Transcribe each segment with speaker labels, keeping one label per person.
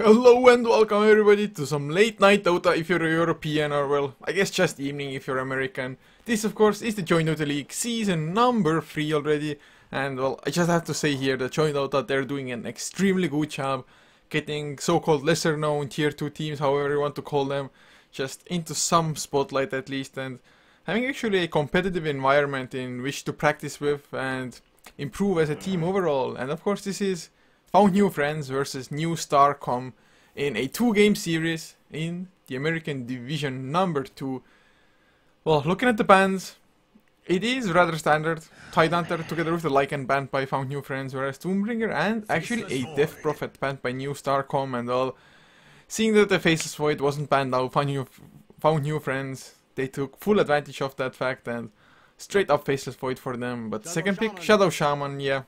Speaker 1: Hello and welcome everybody to some late night Dota if you're a European, or well, I guess just evening if you're American. This of course is the Join Dota League season number 3 already, and well, I just have to say here that Join Dota, they're doing an extremely good job getting so-called lesser known tier 2 teams, however you want to call them, just into some spotlight at least, and having actually a competitive environment in which to practice with and improve as a team overall. And of course this is Found New Friends versus New Starcom in a 2-game series in the American Division number 2. Well, looking at the bans, it is rather standard. Tidehunter together with the Lycan banned by Found New Friends, whereas Doombringer and actually a Death Prophet banned by New Starcom and all. Seeing that the Faceless Void wasn't banned out, Found New Friends, they took full advantage of that fact and straight up Faceless Void for them. But second pick, Shadow Shaman, yeah.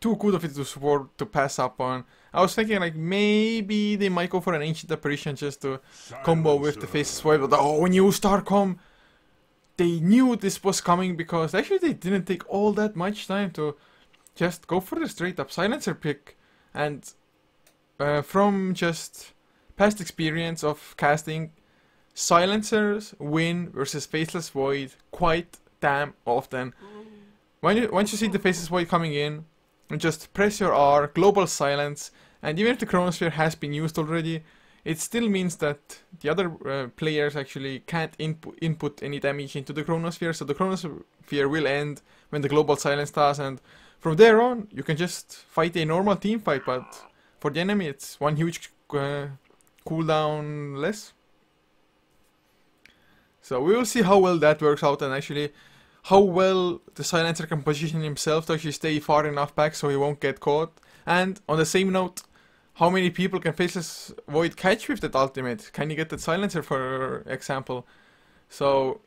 Speaker 1: Too good of it to support to pass up on. I was thinking like maybe they might go for an Ancient Apparition just to combo with the Faceless Void, but oh, New Starcom, they knew this was coming because actually they didn't take all that much time to just go for the straight up Silencer pick. And from just past experience of casting, Silencers win versus Faceless Void quite damn often. Once you see the Faceless Void coming in, just press your R, global silence, and even if the Chronosphere has been used already, it still means that the other players actually can't input any damage into the Chronosphere, so the Chronosphere will end when the global silence does, and from there on you can just fight a normal team fight, but for the enemy it's one huge cooldown less. So we will see how well that works out, and actually how well the Silencer can position himself to actually stay far enough back so he won't get caught. And on the same note, how many people can Faceless Void catch with that ultimate? Can you get that Silencer, for example? So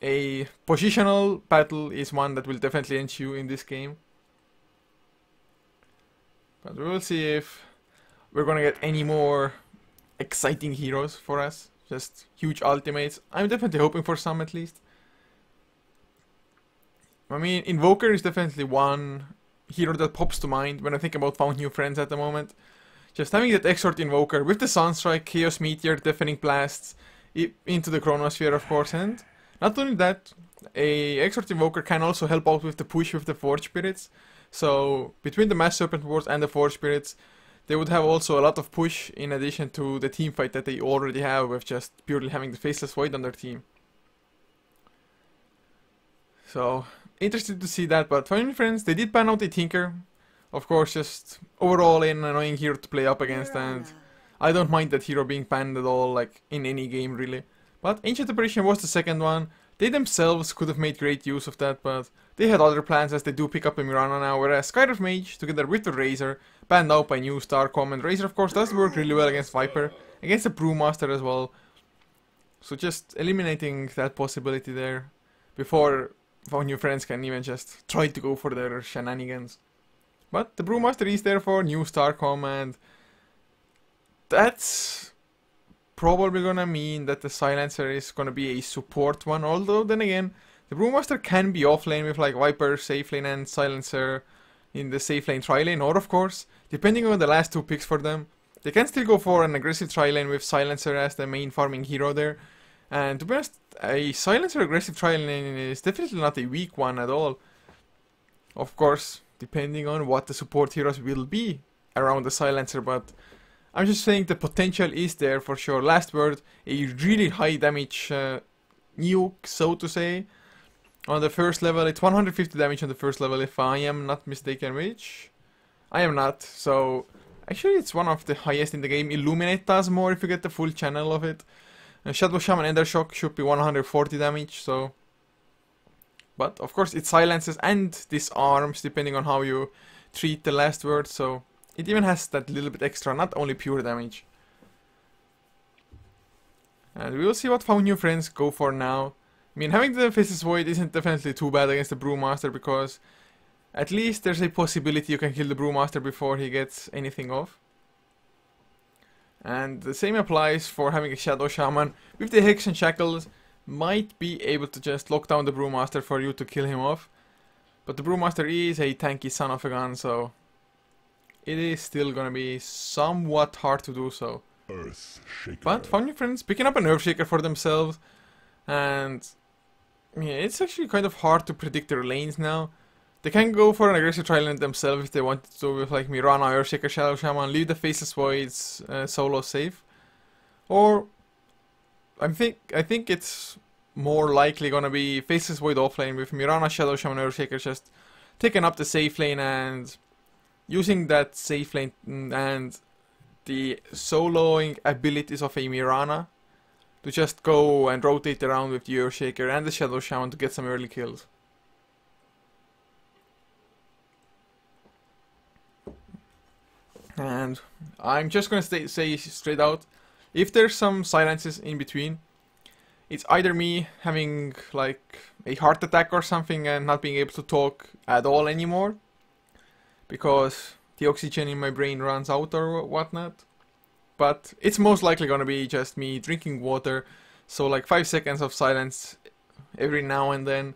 Speaker 1: a positional battle is one that will definitely ensue in this game. But we will see if we're gonna get any more exciting heroes for us. Just huge ultimates. I'm definitely hoping for some at least. I mean, Invoker is definitely one hero that pops to mind when I think about Found New Friends at the moment. Just having that Exort Invoker with the Sunstrike, Chaos Meteor, Deafening Blasts into the Chronosphere, of course, and not only that, a Exort Invoker can also help out with the push with the Forge Spirits. So between the Mass Serpent Wards and the Forge Spirits, they would have also a lot of push in addition to the team fight that they already have with just purely having the Faceless Void on their team. So interested to see that, but Found New Friends, they did ban out a Tinker. Of course, just overall an annoying hero to play up against, and I don't mind that hero being banned at all, like in any game really. But Ancient Apparition was the second one. They themselves could have made great use of that, but they had other plans as they do pick up a Mirana now, whereas Skyref Mage, together with the Razor, banned out by New Starcom, and Razor of course does work really well against Viper, against the Brewmaster as well. So just eliminating that possibility there before Found New Friends can even just try to go for their shenanigans. But the Brewmaster is there for New Starcom, and that's probably gonna mean that the Silencer is gonna be a support one, although then again, the Brewmaster can be offlane with like Viper, safe lane, and Silencer in the safe lane tri-lane, or of course, depending on the last two picks for them, they can still go for an aggressive tri-lane with Silencer as the main farming hero there. And to be honest, a Silencer aggressive tri-lane is definitely not a weak one at all. Of course, depending on what the support heroes will be around the Silencer, but I'm just saying the potential is there for sure. Last word, a really high damage nuke, so to say, on the first level. It's 150 damage on the first level if I am not mistaken, which I am not. So actually it's one of the highest in the game. Illuminate does more if you get the full channel of it. Shadow Shaman Ender Shock should be 140 damage, so. But of course it silences and disarms depending on how you treat the last word, so it even has that little bit extra, not only pure damage. And we will see what Found New Friends go for now. I mean, having the Faceless Void isn't definitely too bad against the Brewmaster, because at least there's a possibility you can kill the Brewmaster before he gets anything off. And the same applies for having a Shadow Shaman with the Hex and Shackles. Might be able to just lock down the Brewmaster for you to kill him off. But the Brewmaster is a tanky son of a gun, so it is still gonna be somewhat hard to do so. But Found Your Friends picking up an Earthshaker for themselves, and yeah, it's actually kind of hard to predict their lanes now. They can go for an aggressive tri-lane themselves if they wanted to, with like Mirana, Earthshaker, Shadow Shaman, leave the Faceless Voids solo safe. Or I think it's more likely gonna be Faceless Void offlane with Mirana, Shadow Shaman, Earthshaker just taking up the safe lane and using that safe lane and the soloing abilities of a Mirana to just go and rotate around with the Earthshaker and the Shadow Shaman to get some early kills. And I'm just gonna say straight out, if there's some silences in between, it's either me having like a heart attack or something and not being able to talk at all anymore, because the oxygen in my brain runs out or whatnot. But it's most likely gonna be just me drinking water, so like 5 seconds of silence every now and then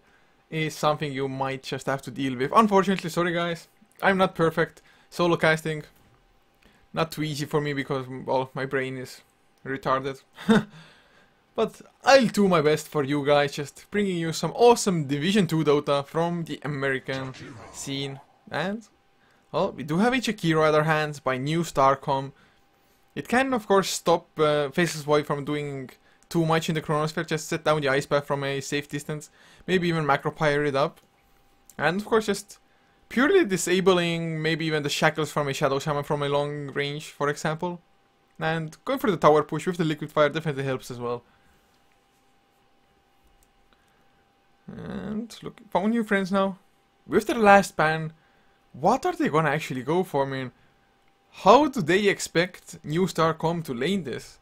Speaker 1: is something you might just have to deal with. Unfortunately, sorry guys, I'm not perfect. Solo casting, not too easy for me because, well, my brain is retarded. But I'll do my best for you guys, just bringing you some awesome Division 2 Dota from the American scene. And, well, we do have a Jakiro at our hands by New Starcom. It can, of course, stop Faceless Void from doing too much in the Chronosphere, just set down the Ice Path from a safe distance, maybe even Macro Pyre it up. And, of course, just purely disabling maybe even the Shackles from a Shadow Shaman from a long range, for example. And going for the tower push with the Liquid Fire definitely helps as well. And look, Found Your Friends now. With their last ban, what are they gonna actually go for? I mean, how do they expect New Starcom to lane this?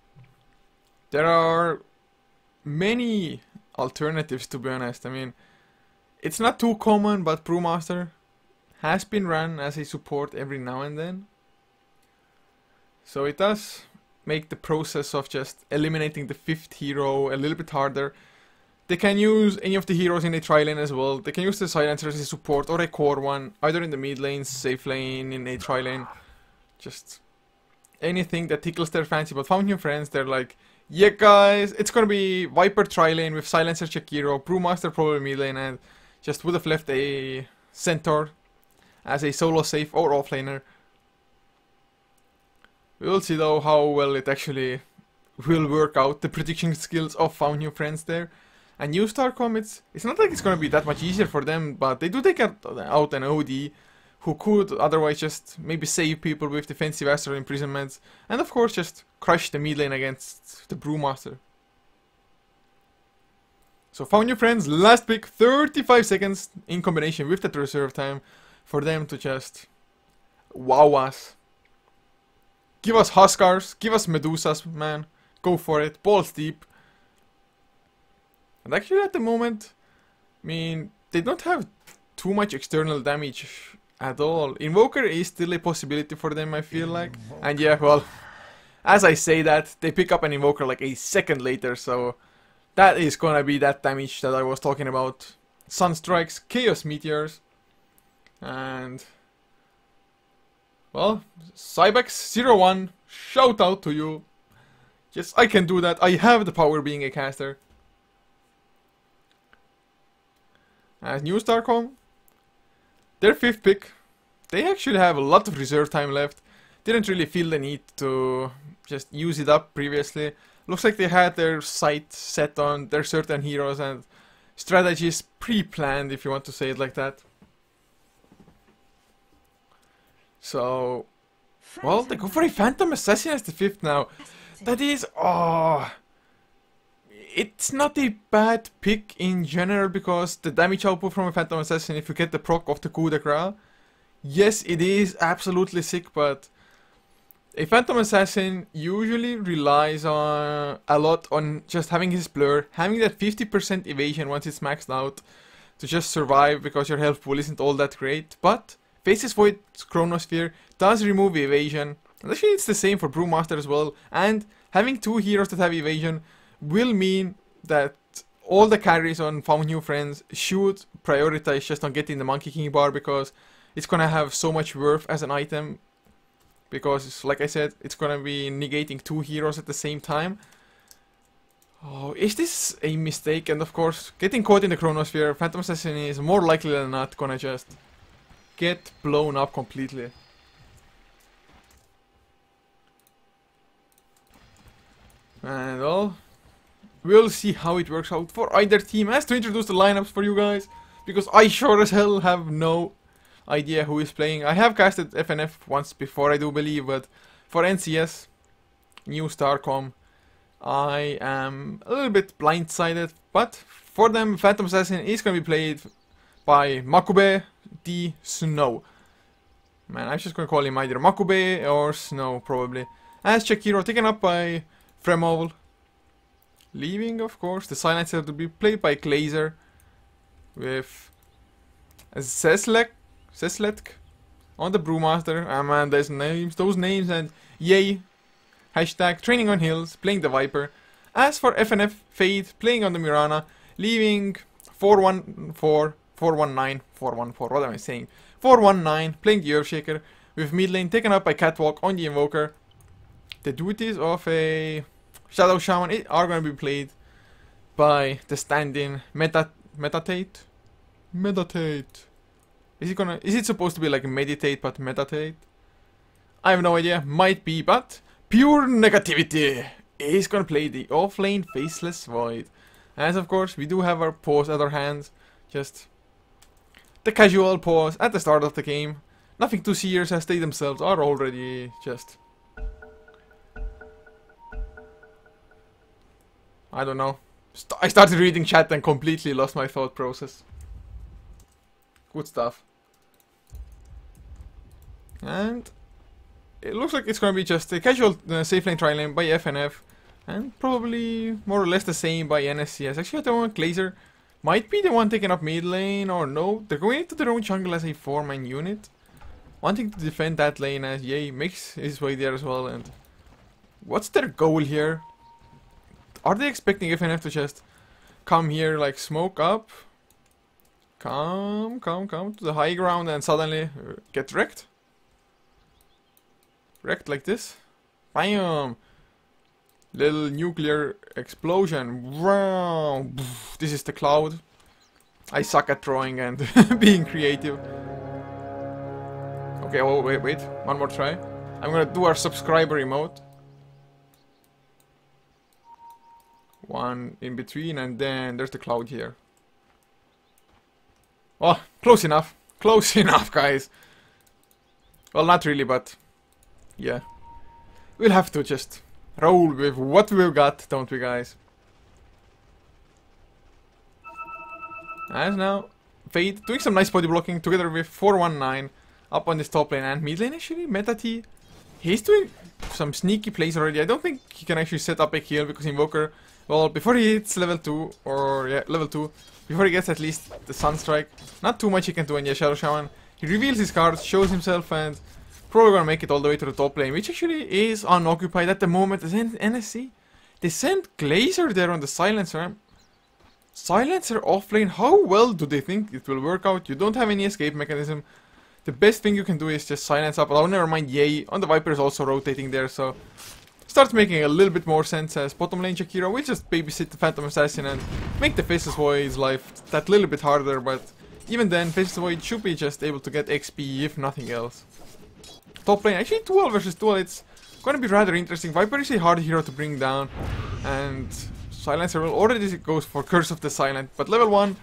Speaker 1: There are many alternatives, to be honest. I mean, it's not too common, but Brewmaster has been run as a support every now and then. So it does make the process of just eliminating the 5th hero a little bit harder. They can use any of the heroes in a tri-lane as well. They can use the Silencer as a support or a core one, either in the mid lane, safe lane, in a tri-lane. Just anything that tickles their fancy. But Found Your Friends, they're like, yeah guys, it's gonna be Viper tri-lane with Silencer Jakiro, Brewmaster probably mid lane, and just would have left a Centaur as a solo safe or offlaner. We will see though how well it actually will work out, the prediction skills of Found Your Friends there. And New Starcom, it's not like it's gonna be that much easier for them, but they do take out an OD who could otherwise just maybe save people with defensive Astral Imprisonments, and of course just crush the mid lane against the Brewmaster. So Found Your Friends, last pick, 35 seconds in combination with that reserve time for them to just wow us. Give us Huskars, give us Medusas, man. Go for it, balls deep. And actually at the moment, I mean, they don't have too much external damage at all. Invoker is still a possibility for them, I feel like. And yeah, well, as I say that, they pick up an Invoker like a second later, so that is gonna be that damage that I was talking about. Sunstrikes, Chaos Meteors, and, well, Cybex01, shout out to you. Yes, I can do that. I have the power being a caster. As New Starcom, their 5th pick, they actually have a lot of reserve time left. Didn't really feel the need to just use it up previously. Looks like they had their sight set on their certain heroes and strategies pre-planned, if you want to say it like that. So, well, they go for a Phantom Assassin as the 5th now. That is, oh, it's not a bad pick in general, because the damage output from a Phantom Assassin, if you get the proc of the coup de grace, yes, it is absolutely sick, but a Phantom Assassin usually relies on a lot on just having his blur, having that 50% evasion once it's maxed out to just survive, because your health pool isn't all that great. But Faceless Void's Chronosphere does remove evasion, and actually it's the same for Brewmaster as well, and having 2 heroes that have evasion will mean that all the carries on Found New Friends should prioritize just on getting the Monkey King bar, because it's gonna have so much worth as an item. because, like I said, it's gonna be negating 2 heroes at the same time. Oh, is this a mistake? And of course, getting caught in the Chronosphere, Phantom Assassin is more likely than not gonna just get blown up completely. And well, we'll see how it works out for either team. As to introduce the lineups for you guys, because I sure as hell have no idea who is playing. I have casted FNF once before, I do believe, but for NCS, new Starcom, I am a little bit blindsided. But for them, Phantom Assassin is going to be played by Makube D. Snow. Man, I'm just going to call him either Makube or Snow, probably. As Chekiro, taken up by Fremol. Leaving, of course, the Silencer to be played by Glazer. With Sesletk on the Brewmaster. Ah man, there's names, those names, and yay. Hashtag training on hills, playing the Viper. As for FNF, Fade, playing on the Mirana. Leaving 414, 419, 414, what am I saying? 419, playing the Earthshaker. With mid lane taken up by Catwalk on the Invoker. The duties of a Shadow Shaman are going to be played by the stand-in Meditate. Is it supposed to be like meditate but meditate? I have no idea, might be, but pure negativity is gonna play the offlane Faceless Void. As of course we do have our pause at our hands, just the casual pause at the start of the game. Nothing too serious as they themselves are already just, I don't know. I started reading chat and completely lost my thought process. Good stuff. And it looks like it's gonna be just a casual safe lane tri lane by FNF. And probably more or less the same by NSCS. Actually, I don't know, Glazer might be the one taking up mid lane, or no. They're going into their own jungle as a 4-man unit. Wanting to defend that lane as Yay makes his way there as well. And what's their goal here? Are they expecting FNF to just come here, like smoke up? Come to the high ground and suddenly get wrecked? Wrecked like this? Bam! Little nuclear explosion. Wow! This is the cloud. I suck at drawing and being creative. Okay, oh wait. One more try. I'm gonna do our subscriber emote. One in between, and then there's the cloud here. Oh, close enough. Close enough, guys. Well, not really, but yeah. We'll have to just roll with what we've got, don't we, guys? As now, Fade doing some nice body blocking together with 419 up on this top lane and mid lane. Actually, Meta T, he's doing some sneaky plays already. I don't think he can actually set up a kill because Invoker, well, before he hits level 2, or yeah, level 2, before he gets at least the Sunstrike, not too much he can do. And yeah, Shadow Shaman, he reveals his cards, shows himself, and probably gonna make it all the way to the top lane, which actually is unoccupied at the moment. As NSC, they sent Glazer there on the Silencer. Silencer offlane, how well do they think it will work out? You don't have any escape mechanism. The best thing you can do is just silence up. Oh, never mind, Yay on the Viper is also rotating there, so starts making a little bit more sense as bottom lane Shakira will just babysit the Phantom Assassin and make the Faceless Void's life that little bit harder, but even then, Faceless Void should be just able to get XP if nothing else. Top lane, actually dual versus dual, it's gonna be rather interesting. Viper is a hard hero to bring down, and Silencer will already goes for Curse of the Silent, but level 1,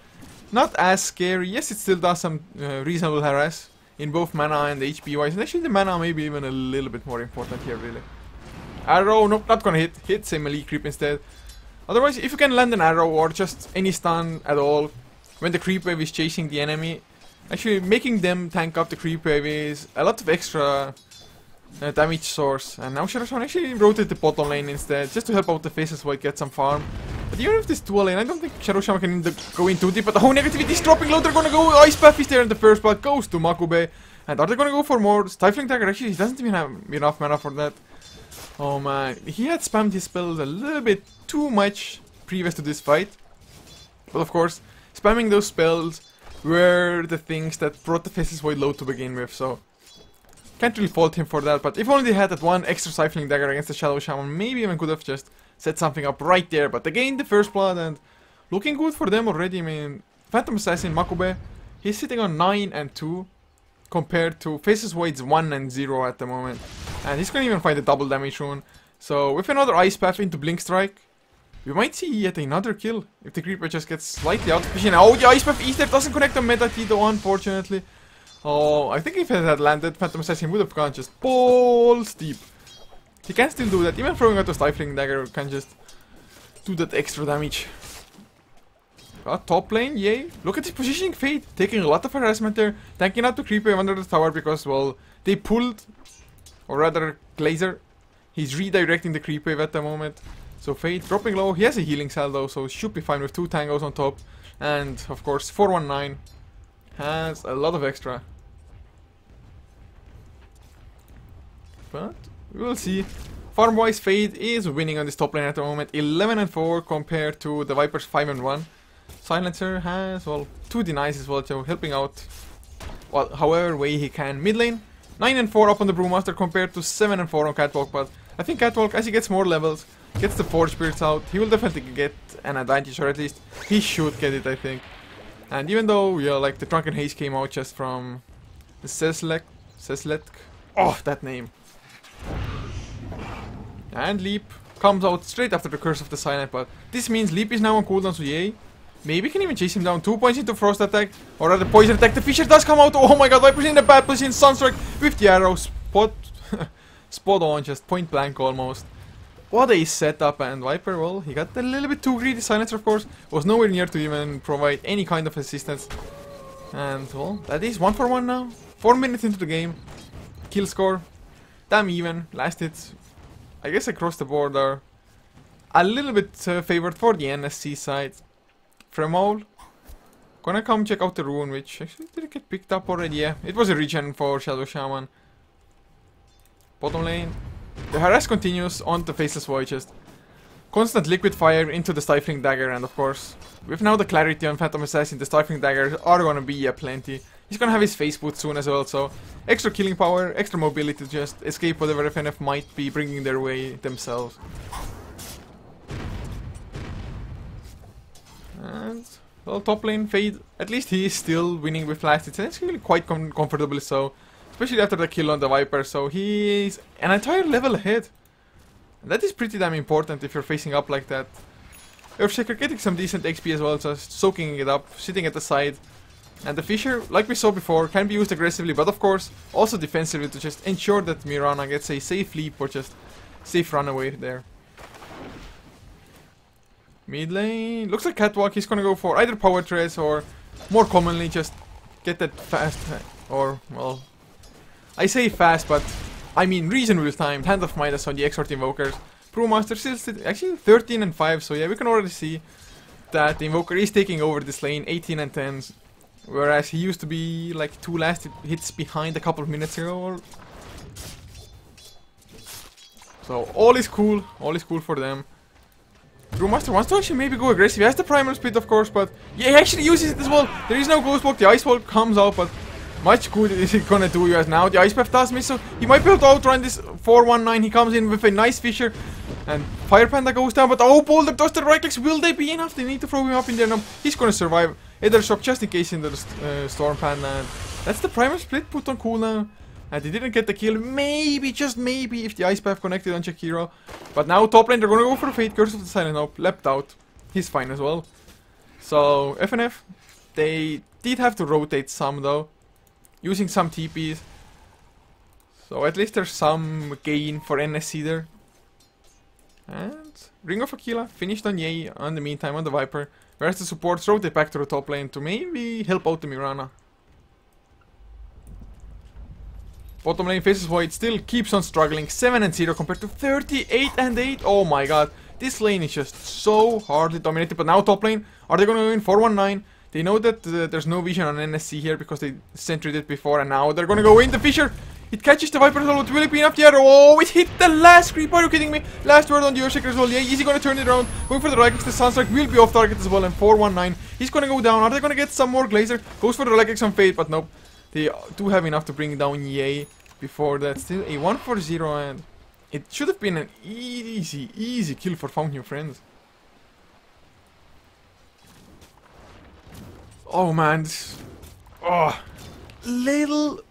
Speaker 1: not as scary. Yes, it still does some reasonable harass in both mana and HP wise, and actually the mana may be even a little bit more important here, really. Arrow, nope, not gonna hit. Hits a melee creep instead. Otherwise, if you can land an arrow or just any stun at all when the creep wave is chasing the enemy, actually making them tank up the creep wave is a lot of extra damage source. And now Shadow Shaman actually rotate the bottom lane instead, just to help out the Faceless Void get some farm. But even if this dual lane, I don't think Shadow Shaman can go in too deep. But the whole negativity is dropping low. They're gonna go. Ice Path is there, and the first blood goes to Makube. And are they gonna go for more Stifling Dagger? Actually, he doesn't even have enough mana for that. Oh man, he had spammed his spells a little bit too much previous to this fight. But of course, spamming those spells were the things that brought the Faceless Void low to begin with, so Can't really fault him for that, but if only they had that one extra Siphoning Dagger against the Shadow Shaman, maybe even could have just set something up right there. But they gained the first blood, and looking good for them already. I mean, Phantom Assassin Makube, he's sitting on 9 and 2 compared to Faceless Void's 1 and 0 at the moment. And he's gonna even find a double damage rune. So with another Ice Path into Blink Strike, we might see yet another kill if the creeper just gets slightly out of position. Oh, the Ice Path Ether doesn't connect the Meta T though, unfortunately. Oh, I think if it had landed, Phantom Assassin would have gone just balls deep. He can still do that, even throwing out a Stifling Dagger can just do that extra damage. Top lane, yay. Look at his positioning Fade, taking a lot of harassment there, tanking out the creeper under the tower because, well, they pulled, or rather, Glazer. He's redirecting the creep wave at the moment. So Fade dropping low, he has a healing cell though, so should be fine with 2 tangos on top. And, of course, 419 has a lot of extra. But we will see. Farm-wise, Fade is winning on this top lane at the moment. 11 and 4 compared to the Viper's 5 and 1. Silencer has, well, 2 denies as well, so helping out, well, however way he can. Mid lane, 9 and 4 up on the Brewmaster compared to 7 and 4 on Catwalk. But I think Catwalk, as he gets more levels, gets the Forge Spirits out, he will definitely get an advantage, or at least he should get it, I think. And even though, yeah, like the Drunken Haze came out just from the Seslet, oh, that name. And Leap comes out straight after the Curse of the Silent, but this means Leap is now on cooldown, so yay. Maybe can even chase him down. 2 points into Frost attack, or rather Poison attack. The Fisher does come out. Oh my god, Viper's in a bad position. Sunstrike with the arrow. Spot on, just point blank almost. What a setup, and Viper, well, he got a little bit too greedy. Silencer, of course, was nowhere near to even provide any kind of assistance. And, well, that is 1 for 1 now. 4 minutes into the game. Kill score, damn even. Last hits, I guess across the board, are a little bit favored for the NSC side. Fremol, gonna come check out the rune, which actually didn't get picked up already. Yeah, it was a regen for Shadow Shaman. Bottom lane, the harass continues on the Faceless Void, just constant liquid fire into the Stifling Dagger, and of course, with now the clarity on Phantom Assassin, the Stifling Daggers are gonna be plenty. He's gonna have his face boot soon as well, so extra killing power, extra mobility to just escape whatever FNF might be bringing their way themselves. And, well, top lane, Fade, at least he is still winning with last hits, and it's really quite comfortably so. Especially after the kill on the Viper, so he is an entire level ahead. And that is pretty damn important if you're facing up like that. Earthshaker getting some decent XP as well, just soaking it up, sitting at the side. And the Fisher, like we saw before, can be used aggressively, but of course, also defensively to just ensure that Mirana gets a safe leap or just safe runaway there. Mid lane, looks like Catwalk, he's gonna go for either Power Treads or, more commonly, just get that fast, or, well, I say fast, but I mean reasonably timed, Hand of Midas on the Exort Invokers. Brewmaster still actually 13 and 5, so yeah, we can already see that the Invoker is taking over this lane, 18 and 10s. Whereas he used to be like 2 last hits behind a couple of minutes ago. So all is cool for them. Brewmaster wants to actually maybe go aggressive. He has the Primal Split, of course, but yeah, he actually uses it as well. There is no Ghost Walk, the Ice Wall comes out, but much good is it gonna do as now. The Ice Path does miss, so he might be able to outrun this 419. He comes in with a nice Fisher, and Fire Panda goes down, but oh, Boulder does the right clicks. Will they be enough? They need to throw him up in there now. He's gonna survive. Ether Shock just in case into the Storm Panda, and that's the Primal Split put on cooldown. And they didn't get the kill, maybe, just maybe, if the Ice Path connected on Shakira. But now top lane, they're gonna go for the Fate, Curse of the Silent Hope, leapt out. He's fine as well. So, FNF, they did have to rotate some though, using some TPs. So at least there's some gain for NSC there. And Ring of Aquila finished on Yay on the meantime on the Viper. Whereas the supports rotate back to the top lane to maybe help out the Mirana. Bottom lane Faceless Void still keeps on struggling, 7 and 0 compared to 38 and 8. Oh my god, this lane is just so hardly dominated. But now top lane, are they going to win 419? They know that there's no vision on NSC here because they centered it before, and now they're going to go in. The Fisher, it catches the Viper as well. Will it be enough? The arrow, oh, it hit the last creep. Are you kidding me? Last word on the Earthshaker as well. Yeah, is he going to turn it around? Going for the right, the Sunstrike will be off target as well, and 419. He's going to go down. Are they going to get some more Glazer? Goes for the right on Fate, but nope. They do have enough to bring down Yay. before that. Still a 1-4-0, and it should have been an easy kill for Found New Friends. Oh man, oh, a little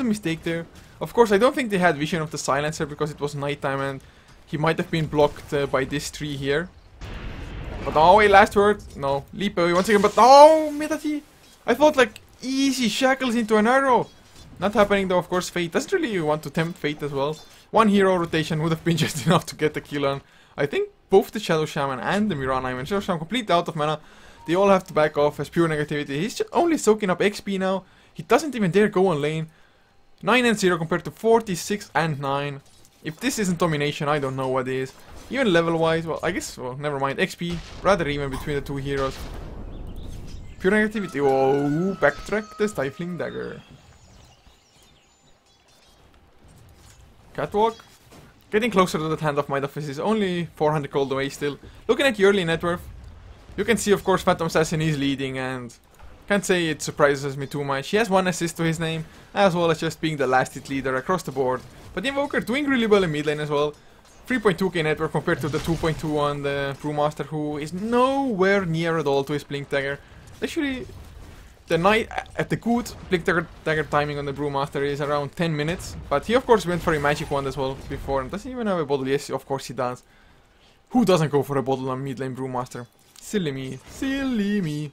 Speaker 1: mistake there. Of course, I don't think they had vision of the silencer because it was nighttime and he might have been blocked by this tree here. But oh wait, last word. No, leap away once again, but oh, Medati. I thought like easy shackles into an arrow. Not happening though, of course. Fate doesn't really want to tempt fate as well. One hero rotation would have been just enough to get the kill on, I think, both the Shadow Shaman and the Mirana. Even Shadow Shaman completely out of mana. They all have to back off as pure negativity. He's just only soaking up XP now. He doesn't even dare go on lane. 9-0 compared to 46-9. If this isn't domination, I don't know what is. Even level-wise, well, I guess, well, never mind. XP, rather even between the two heroes. Pure negativity. Oh, backtrack the Stifling Dagger. Catwalk. Getting closer to that Hand of Might of His is only 400 gold away still. Looking at yearly net worth, you can see, of course, Phantom Assassin is leading, and can't say it surprises me too much. He has 1 assist to his name, as well as just being the last hit leader across the board. But the Invoker doing really well in mid lane as well. 3.2k network compared to the 2.2 on the Brewmaster, who is nowhere near at all to his Blink Dagger. Actually, the night at the good Blink Dagger timing on the Brewmaster is around 10 minutes. But he of course went for a magic wand as well before. And does he even have a bottle? Yes, of course he does. Who doesn't go for a bottle on mid lane Brewmaster? Silly me. Silly me.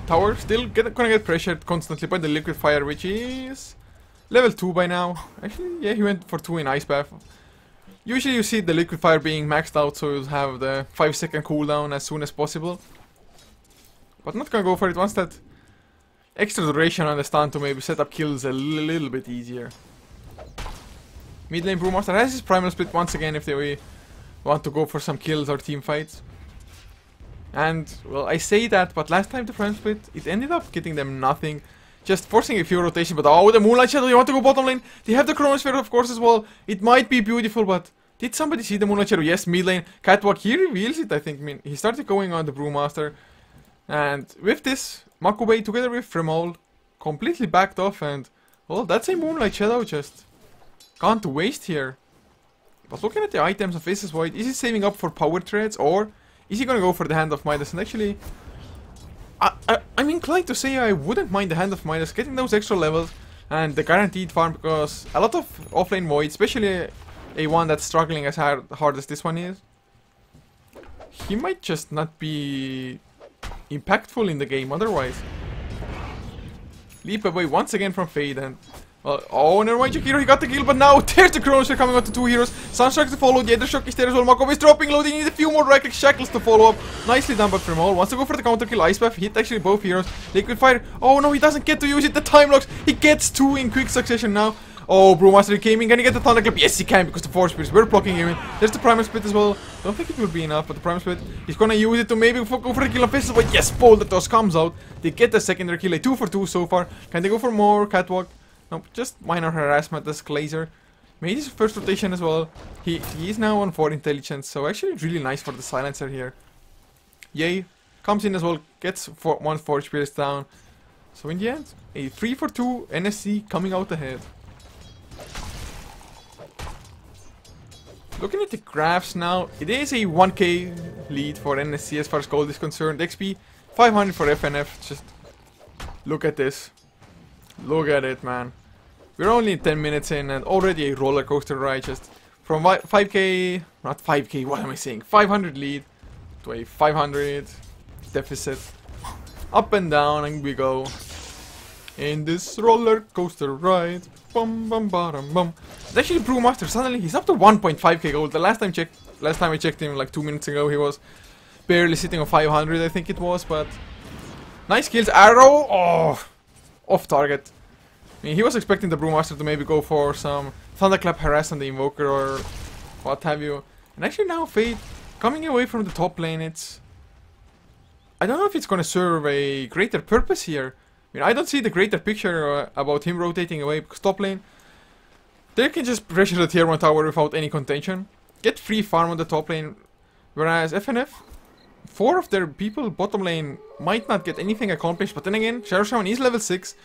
Speaker 1: Tower still gonna get pressured constantly by the Liquid Fire, which is level 2 by now. Actually, yeah, he went for 2 in Ice Bath. Usually you see the Liquid Fire being maxed out, so you'll have the 5-second cooldown as soon as possible. But not gonna go for it once that extra duration on the stun to maybe set up kills a little bit easier. Mid lane Brewmaster has his Primal Split once again if they want to go for some kills or team fights. And, well, I say that, but last time the Primal Split, it ended up getting them nothing. Just forcing a few rotation, but oh, the Moonlight Shadow, you want to go bottom lane? They have the Chronosphere, of course, as well. It might be beautiful, but did somebody see the Moonlight Shadow? Yes, mid lane. Catwalk, he reveals it, I think. I mean, he started going on the Brewmaster. And with this, Makubei together with Fremol completely backed off, and, well, that's a Moonlight Shadow just gone to waste here. But looking at the items of Aces Void, is he saving up for power threads, or is he gonna go for the Hand of Midas? And actually, I'm inclined to say I wouldn't mind the Hand of Midas getting those extra levels and the guaranteed farm, because a lot of offlane Void, especially a one that's struggling as hard as this one is, he might just not be impactful in the game otherwise. Leap away once again from Fade, and well, oh, never mind, Jakiro, he got the kill, but now there's the Chronosphere coming out to 2 heroes. Sunstrike to follow, the other shock is there as well. Makubei is dropping low, they need a few more right click shackles to follow up. Nicely done by Fremol. Wants to go for the counter kill. Ice Bath hit actually both heroes. Liquid Fire, oh no, he doesn't get to use it. The time locks, he gets 2 in quick succession now. Oh, Brewmaster came in, can he get the Thunderclap? Yes, he can, because the Force Spirits were blocking him in. There's the Primal Split as well. Don't think it will be enough, but the Primal Split, he's gonna use it to maybe go for the kill on Faces, but yes, Boulder Toss comes out. They get the secondary kill, a 2 for 2 so far. Can they go for more? Catwalk? Nope, just minor harassment as Glazer. Made his first rotation as well. He is now on 4 intelligence, so actually really nice for the silencer here. Yay, comes in as well, gets 1 Forge Spirits down. So in the end, a 3 for 2 NSC coming out ahead. Looking at the graphs now, it is a 1k lead for NSC as far as gold is concerned. XP 500 for FNF, just look at this. Look at it, man. We're only 10 minutes in and already a roller coaster ride, just from 5k, not 5k, what am I saying, 500 lead to a 500 deficit. Up and down and we go in this roller coaster ride. Bum bum bum bum. It's actually Brewmaster, suddenly he's up to 1.5k gold. The last time I checked him like 2 minutes ago, he was barely sitting on 500, I think it was, but nice kills. Arrow, oh, off target. I mean, he was expecting the Brewmaster to maybe go for some Thunderclap harass on the Invoker or what have you. And actually now Fade coming away from the top lane, it's... I don't know if it's gonna serve a greater purpose here. I mean, I don't see the greater picture about him rotating away, because top lane, they can just pressure the tier 1 tower without any contention. Get free farm on the top lane. Whereas FNF, 4 of their people bottom lane might not get anything accomplished. But then again, Shadow Shaman is level 6.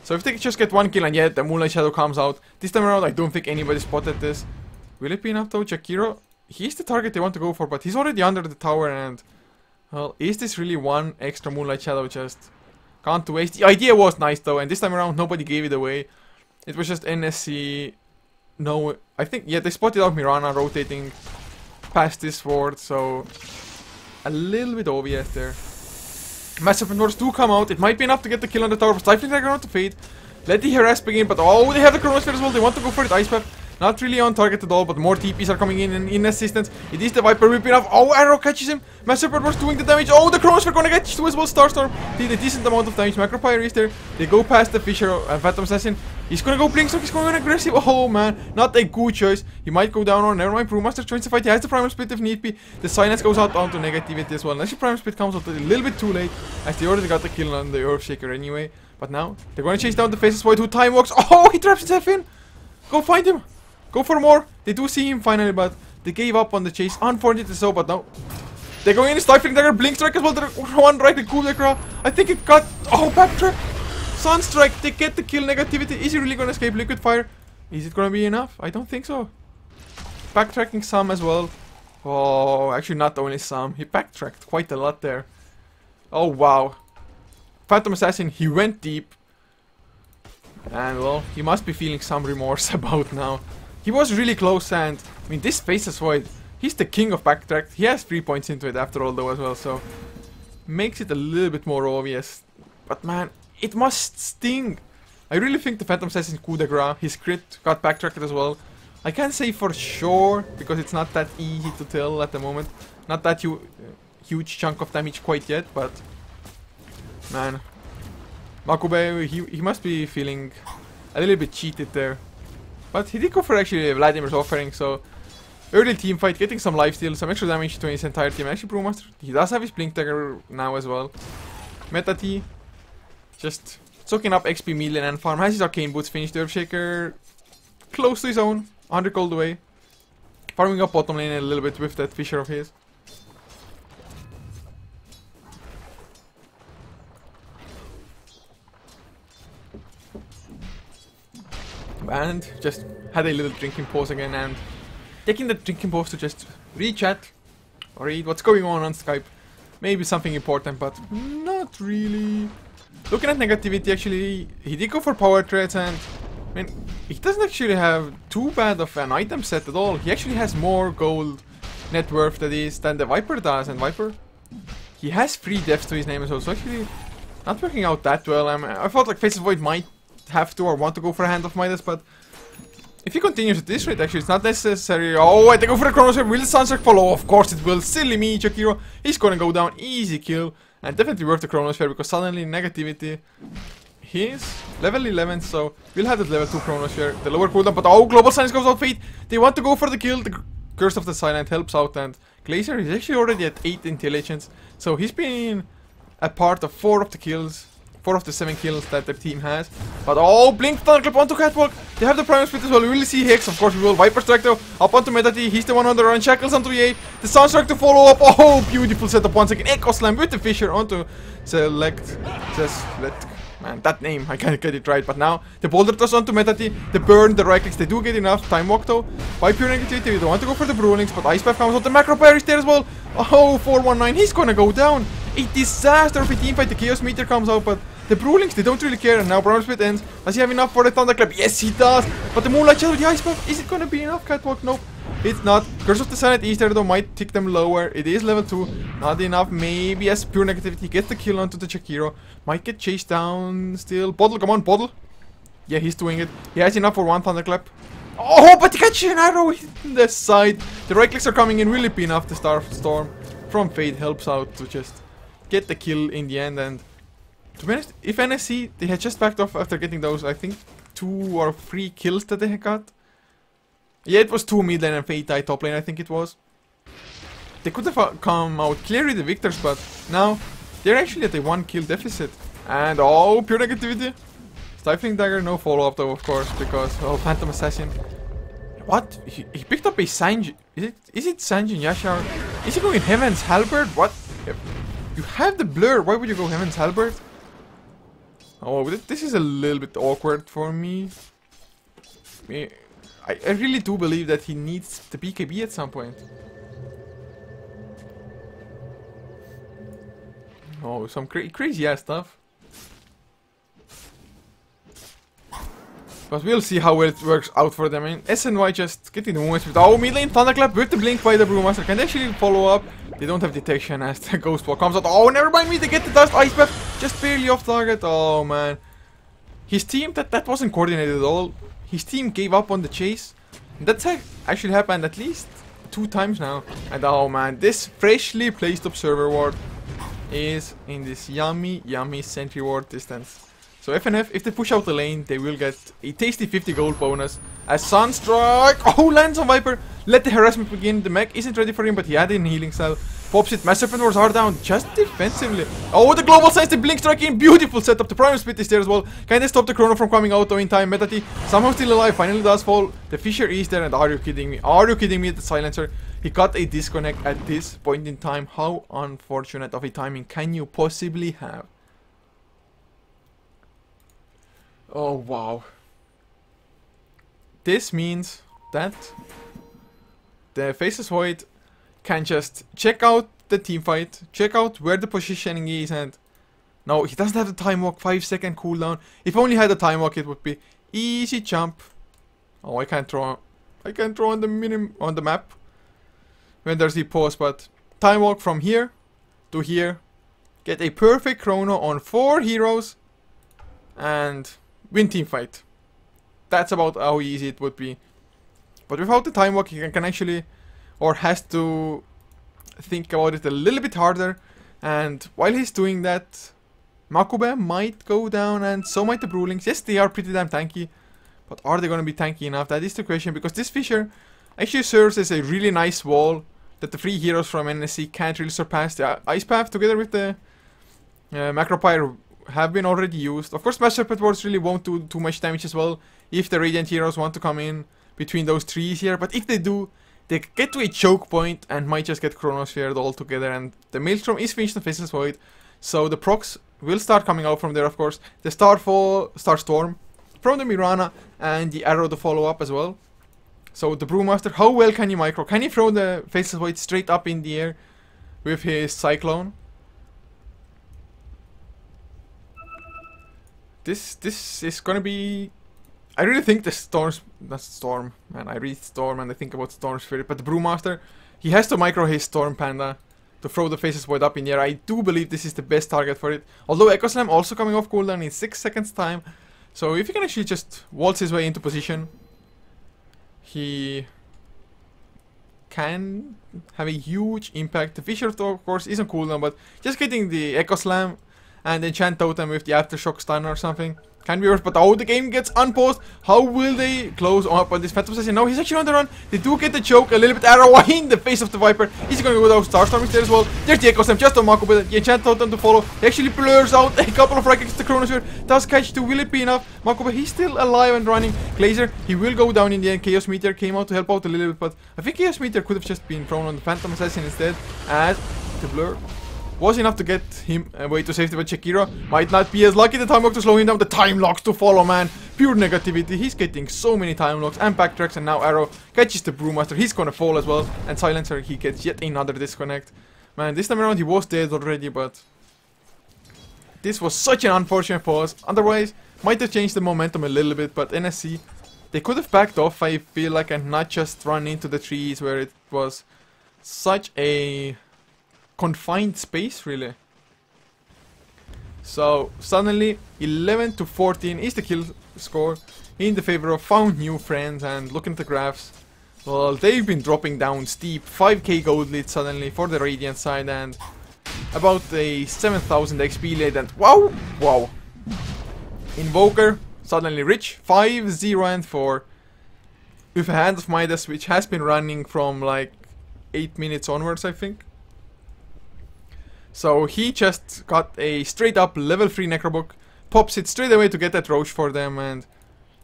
Speaker 1: So if they just get one kill and yet the Moonlight Shadow comes out, this time around I don't think anybody spotted this. Will it be enough though? Jakiro, he's the target they want to go for, but he's already under the tower and... Well, is this really one extra Moonlight Shadow just... Can't waste. The idea was nice though, and this time around nobody gave it away. It was just NSC... No, I think, yeah, they spotted out Mirana rotating past this ward, so... A little bit obvious there. Massive Endors do come out. It might be enough to get the kill on the tower, but Stifling Dagger not to fade. Let the harass begin, but oh, they have the Chronosphere as well. They want to go for it. Ice Path. Not really on target at all, but more TPs are coming in assistance. It is the Viper whipping off. Oh, Arrow catches him. Massive Endors doing the damage. Oh, the Chronosphere gonna get to as well. Starstorm did a decent amount of damage. Macropyre is there. They go past the Fisher and Phantom Assassin. He's gonna go Blink Stroke. He's going aggressive. Oh man, not a good choice. He might go down or never mind. Brewmaster joins the fight. He has the Primal Split if need be. The Silence goes out onto negativity as well. Actually, Primal Split comes out a little bit too late, as they already got the kill on the Earthshaker anyway. But now they're gonna chase down the Faceless Void who time walks. Oh, he traps himself in. Go find him. Go for more. They do see him finally, but they gave up on the chase. Unfortunately so, but now they're going in. Stifling Dagger, Blink Strike as well. One right, the cool Decra. I think it got. Oh, backtrack. Sunstrike, they get the kill. Negativity. Is he really gonna escape Liquid Fire? Is it gonna be enough? I don't think so. Backtracking some as well. Oh, actually not only some. He backtracked quite a lot there. Oh wow. Phantom Assassin, he went deep. And well, he must be feeling some remorse about now. He was really close and, I mean, this Faceless Void, he's the king of backtrack. He has 3 points into it after all though as well, so makes it a little bit more obvious. But man, it must sting. I really think the Phantom Assassin coup de grace, his crit got backtracked as well. I can't say for sure, because it's not that easy to tell at the moment. Not that huge chunk of damage quite yet, but... Man. Makube, he must be feeling a little bit cheated there. But he did go for actually Vladimir's offering, so... Early team fight, getting some lifesteal, some extra damage to his entire team. Actually, Brewmaster, he does have his Blink Dagger now as well. Meta T, just soaking up XP million and farm. Has his Arcane Boots finished. Earthshaker close to his own, 100 gold away. Farming up bottom lane a little bit with that Fisher of his. And just had a little drinking pause again and taking the drinking pause to just read chat or read what's going on Skype. Maybe something important, but not really. Looking at negativity, actually, he did go for power threats and I mean, he doesn't actually have too bad of an item set at all. He actually has more gold net worth that is than the Viper does, and Viper, he has 3 deaths to his name as well, so actually not working out that well. I thought like Faceless Void might have to or want to go for a Hand of Midas, but if he continues at this rate, actually, it's not necessary. Oh, I go for the Chronosphere. Will the Sunstrike follow? Of course it will. Silly me, Jakiro. He's gonna go down. Easy kill. And definitely worth the Chronosphere because suddenly negativity. He's level 11, so we'll have that level 2 Chronosphere. The lower cooldown, but oh, Global Silence goes out Fate. They want to go for the kill. The Curse of the Silent helps out, and Glacier is actually already at 8 intelligence. So he's been a part of 4 of the kills. 4 of the 7 kills that their team has. But oh, Blink Thunderclap onto Catwalk. They have the Primal Split as well. We will see Hex. Of course we will. Viper Strike though. Up onto Metati. He's the one on the run. Shackles onto EA. The Sunstrike to follow up. Oh, beautiful setup once again. Echo Slam with the Fisher onto Select. Man, that name. I can't get it right. But now, the Boulder Toss onto Metati. The Burn, the right clicks. They do get enough. Time Walk though. By pure negativity. We don't want to go for the Brewlings. But Ice Path comes out. The Macropyre is there as well. Oh, 419. He's gonna go down. A disaster of a team fight. The Chaos Meteor comes out, but the Brewlings, they don't really care, and now Primal Split ends. Does he have enough for the Thunderclap? Yes, he does! But the Moonlight Shadow, the Ice Path, is it gonna be enough, Catwalk? Nope, it's not. Curse of the Silent Easter, though, might tick them lower. It is level 2, not enough. Maybe as pure negativity, gets the kill onto the Jakiro. Might get chased down still. Bottle, come on, Bottle. Yeah, he's doing it. He has enough for 1 Thunderclap. Oh, but he catches an arrow in the side. The right clicks are coming in, will it be enough? The Starstorm from Fade helps out to just get the kill in the end, and to be honest, if NSC, they had just backed off after getting those, I think, 2 or 3 kills that they had got. Yeah, it was 2 mid lane and Fate top lane, I think it was. They could have come out clearly the victors, but now they're actually at a 1 kill deficit. And oh, pure negativity. Stifling Dagger, no follow-up though, of course, because, oh, Phantom Assassin. What? He picked up a Sanjin. Is it Sanjin Yashar? Is he going Heaven's Halberd? What? You have the blur, why would you go Heaven's Halberd? Oh, this is a little bit awkward for me. I really do believe that he needs the BKB at some point. Oh, some crazy ass stuff. But we'll see how well it works out for them. I mean, SNY just getting the moments with... Oh, mid lane Thunderclap with the blink by the Brewmaster. Can they actually follow up? They don't have detection as the Ghost Ball comes out. Oh, never mind me, they get the Dust Ice Path. Just barely off target. Oh, man. His team, that wasn't coordinated at all. His team gave up on the chase. And that's actually happened at least 2 times now. And oh, man, this freshly placed Observer Ward is in this yummy, yummy Sentry Ward distance. So FNF, if they push out the lane, they will get a tasty 50 gold bonus. As Sunstrike, oh, lands on Viper. Let the harassment begin. The mech isn't ready for him, but he had it in healing cell. Pops it, Master Serpent Wars are down, just defensively. Oh, the global sense, the blink strike in, beautiful setup. The Primal Split is there as well. Can they stop the Chrono from coming out though in time? Meta T, somehow still alive, finally does fall. The Fisher is there, and are you kidding me? Are you kidding me? The Silencer, he got a disconnect at this point in time. How unfortunate of a timing can you possibly have? Oh, wow. This means that the Faceless Void can just check out the team fight, check out where the positioning is, and no, he doesn't have the time walk, 5-second cooldown. If only had the time walk, it would be easy jump. Oh, I can't draw on the map when there's the pause, but time walk from here to here, get a perfect chrono on 4 heroes, and win team fight. That's about how easy it would be. But without the time walk, he can actually, or has to think about it a little bit harder. And while he's doing that, Makube might go down, and so might the Brewlings. Yes, they are pretty damn tanky, but are they going to be tanky enough? That is the question, because this Fisher actually serves as a really nice wall that the 3 heroes from NSC can't really surpass. The Ice Path together with the Macropyre have been already used. Of course, Master Serpent Wars really won't do too much damage as well if the Radiant heroes want to come in between those trees here. But if they do, they get to a choke point and might just get Chronosphered all together. And the Maelstrom is finished on Faceless Void, so the procs will start coming out from there, of course. The Starstorm from the Mirana, and the Arrow to follow up as well. So the Brewmaster, how well can he micro? Can he throw the Faceless Void straight up in the air with his Cyclone? This is gonna be... I really think the Storm, man, I read Storm and I think about Storm Spirit, but the Brewmaster, he has to micro his Storm Panda to throw the Faceless Void up in the air. I do believe this is the best target for it. Although Echo Slam also coming off cooldown in 6 seconds time. So if he can actually just waltz his way into position, he can have a huge impact. The Fisher, of course, isn't cooldown, but just getting the Echo Slam and enchant totem with the aftershock stun or something can be worse. But oh, the game gets unpaused. How will they close up on this Phantom Assassin? No, he's actually on the run. They do get the choke, a little bit arrow in the face of the Viper. He's going to go down. Starstorm is there as well. There's the Echo Slam just on Mako, but the enchant totem to follow. He actually blurs out a couple of rackets. The Chronosphere does catch 2. Will it be enough? Mako, but he's still alive and running. Glazer, he will go down in the end. Chaos Meteor came out to help out a little bit, but I think Chaos Meteor could have just been thrown on the Phantom Assassin instead, as the blur was enough to get him away to safety. But Shakira might not be as lucky. The time lock to slow him down. The time locks to follow, man. Pure negativity. He's getting so many time locks and backtracks, and now Arrow catches the Brewmaster. He's gonna fall as well. And Silencer, he gets yet another disconnect. Man, this time around he was dead already, but this was such an unfortunate pause. Otherwise, might have changed the momentum a little bit, but NSC, they could have backed off, I feel like, and not just run into the trees where it was such a confined space, really. So suddenly 11 to 14 is the kill score in the favor of Found New Friends. And looking at the graphs, well, they've been dropping down steep. 5k gold lead suddenly for the Radiant side, and about a 7000 XP lead. And wow, Invoker suddenly rich, 5-0 and 4 with a Hand of Midas, which has been running from like 8 minutes onwards, I think. So he just got a straight up level 3 Necrobook, pops it straight away to get that Roche for them. And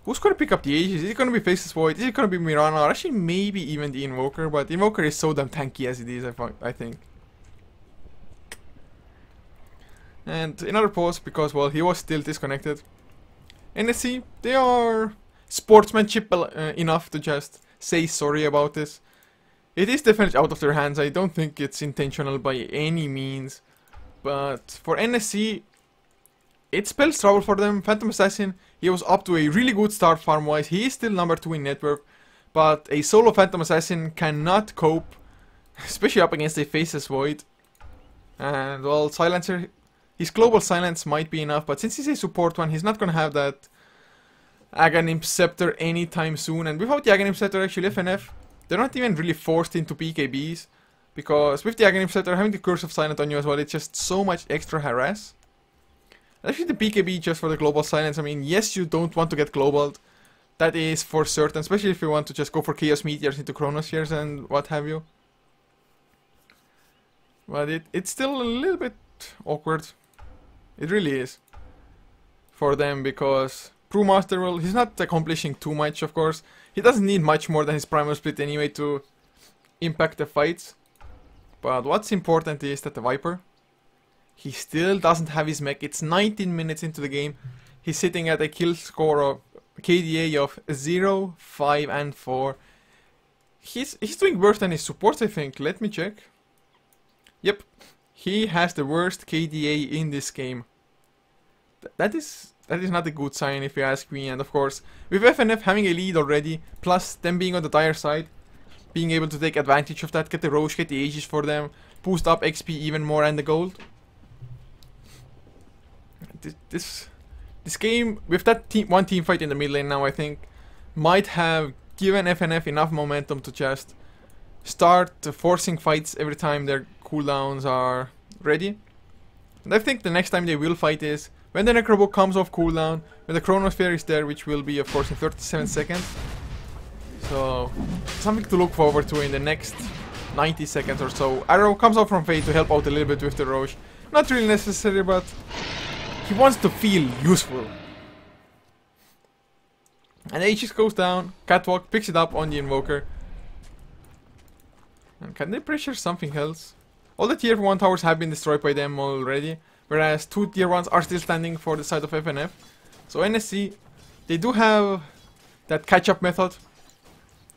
Speaker 1: who's gonna pick up the Aegis? Is it gonna be Faceless Void? Is it gonna be Mirana? Or actually maybe even the Invoker, but Invoker is so damn tanky as it is, I think. And another pause because, well, he was still disconnected. NSC, they are sportsmanship enough to just say sorry about this. It is definitely out of their hands. I don't think it's intentional by any means. But for NSC, it spells trouble for them. Phantom Assassin, he was up to a really good start farm-wise. He is still number 2 in network. But a solo Phantom Assassin cannot cope, especially up against a Faceless Void. And, well, Silencer, his global silence might be enough. But since he's a support one, he's not gonna have that Aghanim Scepter anytime soon. And without the Aghanim Scepter, actually, FNF, they're not even really forced into PKBs. Because with the Aghanim Scepter, having the Curse of Silence on you as well, it's just so much extra harass. Actually, the PKB just for the global silence, I mean, yes, you don't want to get globaled. That is for certain, especially if you want to just go for Chaos Meteors into Chronospheres and what have you. But it's still a little bit awkward. It really is. For them, because Brewmaster, well, he's not accomplishing too much, of course. He doesn't need much more than his Primal Split anyway to impact the fights. But what's important is that the Viper, he still doesn't have his mech. It's 19 minutes into the game. He's sitting at a kill score of KDA of 0, 5, and 4. He's doing worse than his supports, I think. Let me check. Yep. He has the worst KDA in this game. That is not a good sign if you ask me. And of course, with FNF having a lead already, plus them being on the dire side, being able to take advantage of that, get the Roche, get the Aegis for them, boost up XP even more and the gold. This game, with that one team fight in the mid lane now, I think, might have given FNF enough momentum to just start forcing fights every time their cooldowns are ready. And I think the next time they will fight is when the Necrobook comes off cooldown, when the Chronosphere is there, which will be of course in 37 seconds. So, something to look forward to in the next 90 seconds or so. Arrow comes out from Fate to help out a little bit with the Roche. Not really necessary, but he wants to feel useful. And Aegis goes down, Catwalk picks it up on the Invoker. And can they pressure something else? All the tier 1 towers have been destroyed by them already, whereas 2 tier 1s are still standing for the side of FNF. So NSC, they do have that catch-up method,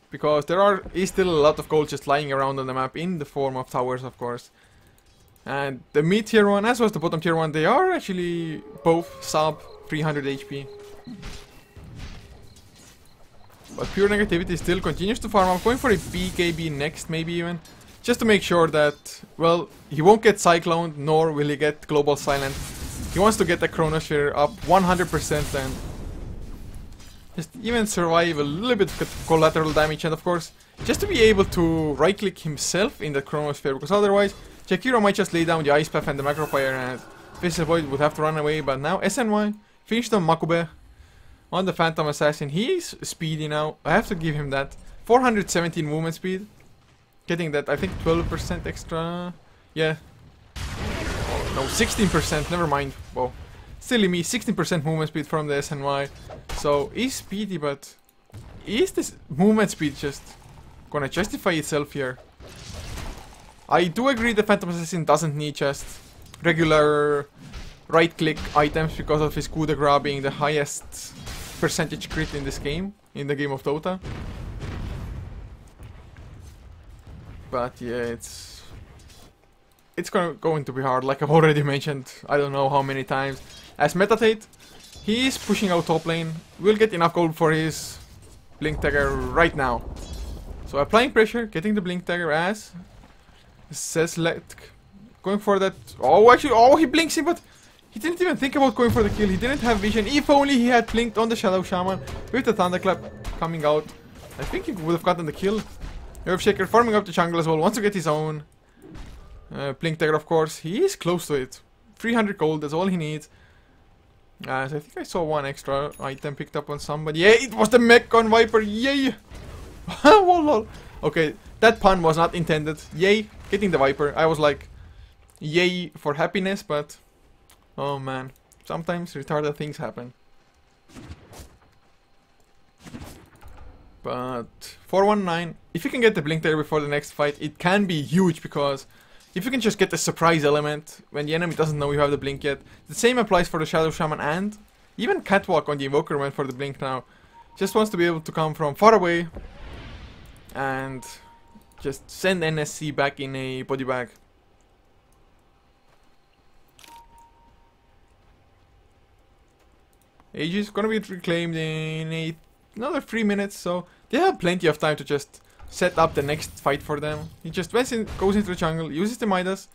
Speaker 1: because there is still a lot of gold just lying around on the map in the form of towers, of course. And the mid tier 1 as well as the bottom tier 1, they are actually both sub 300 HP. But Pure Negativity still continues to farm up, going for a BKB next maybe even. Just to make sure that, well, he won't get Cycloned, nor will he get Global Silent. He wants to get the Chronosphere up 100% and just even survive a little bit of collateral damage. And of course, just to be able to right-click himself in the Chronosphere, because otherwise Jakiro might just lay down the Ice Path and the Macropyre and Faceless Void would have to run away. But now SNY finished on Makube on the Phantom Assassin. He's speedy now, I have to give him that. 417 movement speed. Getting that, I think 12% extra. Yeah. Oh, no, 16%, never mind. Whoa. Silly me, 16% movement speed from the SNY. So, he's speedy, but is this movement speed just gonna justify itself here? I do agree the Phantom Assassin doesn't need just regular right-click items because of his coup de grace being the highest percentage crit in this game, in the game of Dota. But yeah, it's going to be hard, like I've already mentioned, I don't know how many times. As Metatate, he is pushing out top lane, will get enough gold for his Blink Dagger right now. So applying pressure, getting the Blink Dagger as says going for that. Oh, actually, oh, he blinks him, but he didn't even think about going for the kill. He didn't have vision. If only he had blinked on the Shadow Shaman with the Thunderclap coming out, I think he would have gotten the kill. Earthshaker farming up the jungle as well, wants to get his own Blink Dagger, of course. He is close to it. 300 gold, that's all he needs. So I think I saw one extra item picked up on somebody. Yeah, it was the mech on Viper, yay! Okay, that pun was not intended. Yay, getting the Viper. I was like, yay for happiness, but oh man, sometimes retarded things happen. But 419, if you can get the Blink Dagger before the next fight, it can be huge, because if you can just get the surprise element when the enemy doesn't know you have the blink yet. The same applies for the Shadow Shaman and even Catwalk on the Invoker went for the blink now. Just wants to be able to come from far away and just send NSC back in a body bag. Age is gonna be reclaimed in another 3 minutes, so they have plenty of time to just set up the next fight for them. He just goes into the jungle, uses the Midas.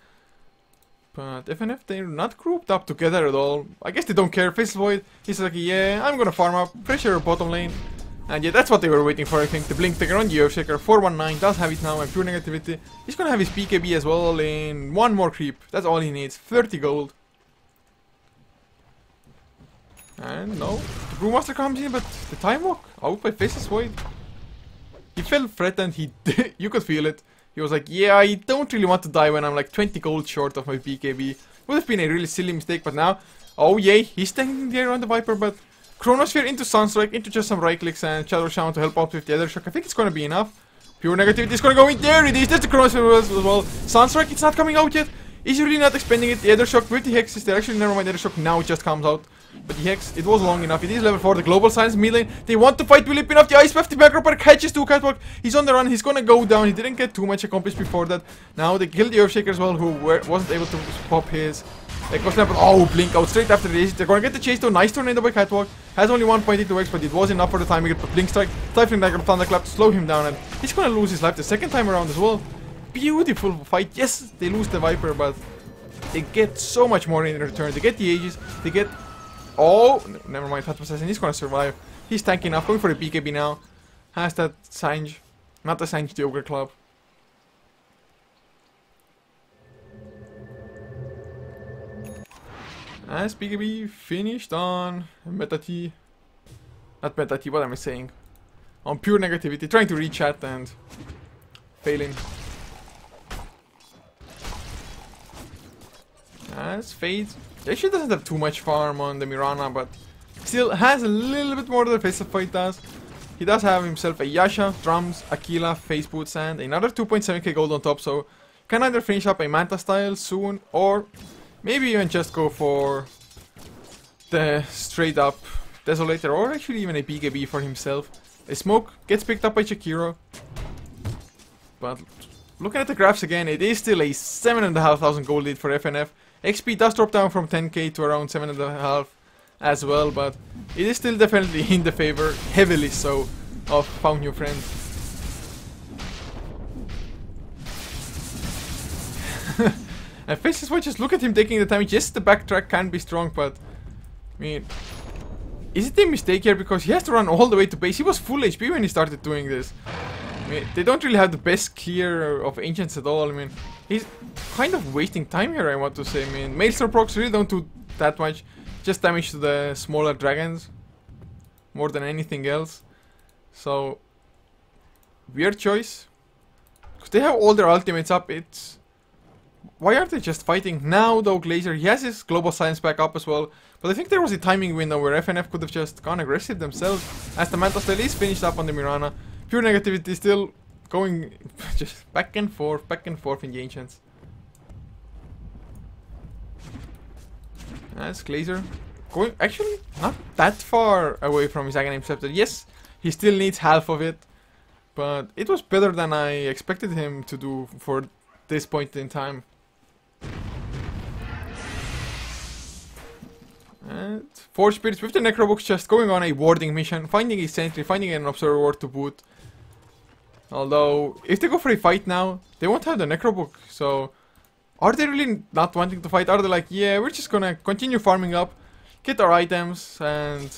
Speaker 1: But FNF, they're not grouped up together at all. I guess they don't care. Faceless Void, he's like, yeah, I'm gonna farm up, pressure bottom lane. And yeah, that's what they were waiting for, I think. The Blink Dagger on the Earthshaker, 419, does have it now, and Pure Negativity. He's gonna have his BKB as well in one more creep. That's all he needs, 30 gold. And no, the Brewmaster comes in, but the Time Walk out by Faceless Void. He felt threatened, you could feel it. He was like, yeah, I don't really want to die when I'm like 20 gold short of my BKB. Would have been a really silly mistake, but now, oh yay, he's standing there on the Viper, but Chronosphere into Sunstrike, into just some right clicks and Shadow Shaman to help out with the other shock. I think it's gonna be enough. Pure Negativity is gonna go in, there it is, there's the Chronosphere as well. Sunstrike, it's not coming out yet. He's really not expending it. The other shock with the Hex is there. Actually, never mind, the other shock now it just comes out. But the Hex, it was long enough. It is level 4. The Global Silence mid lane. They want to fight Will it be enough? The Ice Wave, the backdropper catches 2 Catwalk. He's on the run. He's gonna go down. He didn't get too much accomplished before that. Now they killed the Earthshaker as well, who wasn't able to pop his Echo Snap. Oh, Blink out straight after the They're gonna get the chase though. Nice tornado by Catwalk. Has only 1.82 X, but it was enough for the timing. But Blink Strike, Typhling Dagger, Thunderclap to slow him down. And he's gonna lose his life the second time around as well. Beautiful fight. Yes, they lose the Viper, but they get so much more in return. They get the Aegis. They get... Oh, never mind. Phantom Assassin. He's gonna survive. He's tanking enough. Going for a BKB now. Has that Sange. Not the Sange, the Ogre Club. As BKB finished on Meta T. Not Meta T, what am I saying? On Pure Negativity. Trying to reach chat and failing. As Fade actually doesn't have too much farm on the Mirana, but still has a little bit more than the Face of Fight does. He does have himself a Yasha, Drums, Aquila, Face Boots, and another 2.7k gold on top, so can either finish up a Manta style soon, or maybe even just go for the straight up Desolator, or actually even a BKB for himself. A Smoke gets picked up by Shakiro, but looking at the graphs again, it is still a 7,500 gold lead for FNF. XP does drop down from 10k to around 7.5 as well, but it is still definitely in the favor, heavily so, of Found New Friend. And Faceless Void, just look at him taking the damage. Yes, the backtrack can be strong, but I mean, is it a mistake here? Because he has to run all the way to base. He was full HP when he started doing this. I mean, they don't really have the best clear of Ancients at all. I mean, he's kind of wasting time here, I want to say. I mean, Maelstrom procs really don't do that much. Just damage to the smaller dragons. More than anything else. So, weird choice. Because they have all their ultimates up. It's... Why aren't they just fighting now though? Glazer, he has his Global Silence back up as well. But I think there was a timing window where FNF could have just gone aggressive themselves. As the Manta Style is finished up on the Mirana. Pure Negativity still going just back and forth in the Ancients. That's Glazer going actually not that far away from his Aghanim Scepter. Yes, he still needs half of it, but it was better than I expected him to do for this point in time. And 4 spirits with the Necrobooks just going on a warding mission, finding a sentry, finding an observer ward to boot. Although, if they go for a fight now, they won't have the Necrobook, so... Are they really not wanting to fight? Are they like, yeah, we're just gonna continue farming up, get our items, and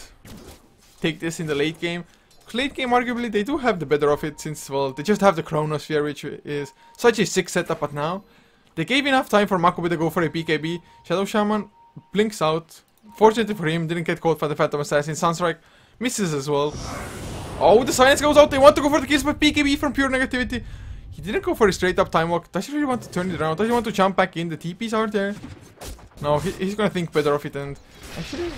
Speaker 1: take this in the late game? Because late game, arguably, they do have the better of it, since, well, they just have the Chronosphere, which is such a sick setup, but now... They gave enough time for Makobe to go for a BKB. Shadow Shaman blinks out. Fortunately for him, didn't get caught by the Phantom Assassin. Sunstrike misses as well. Oh, the silence goes out. They want to go for the kills, but BKB from Pure Negativity. He didn't go for a straight up time walk. Does he really want to turn it around? Does he want to jump back in? The TPs are there. No, he's gonna think better of it. And actually,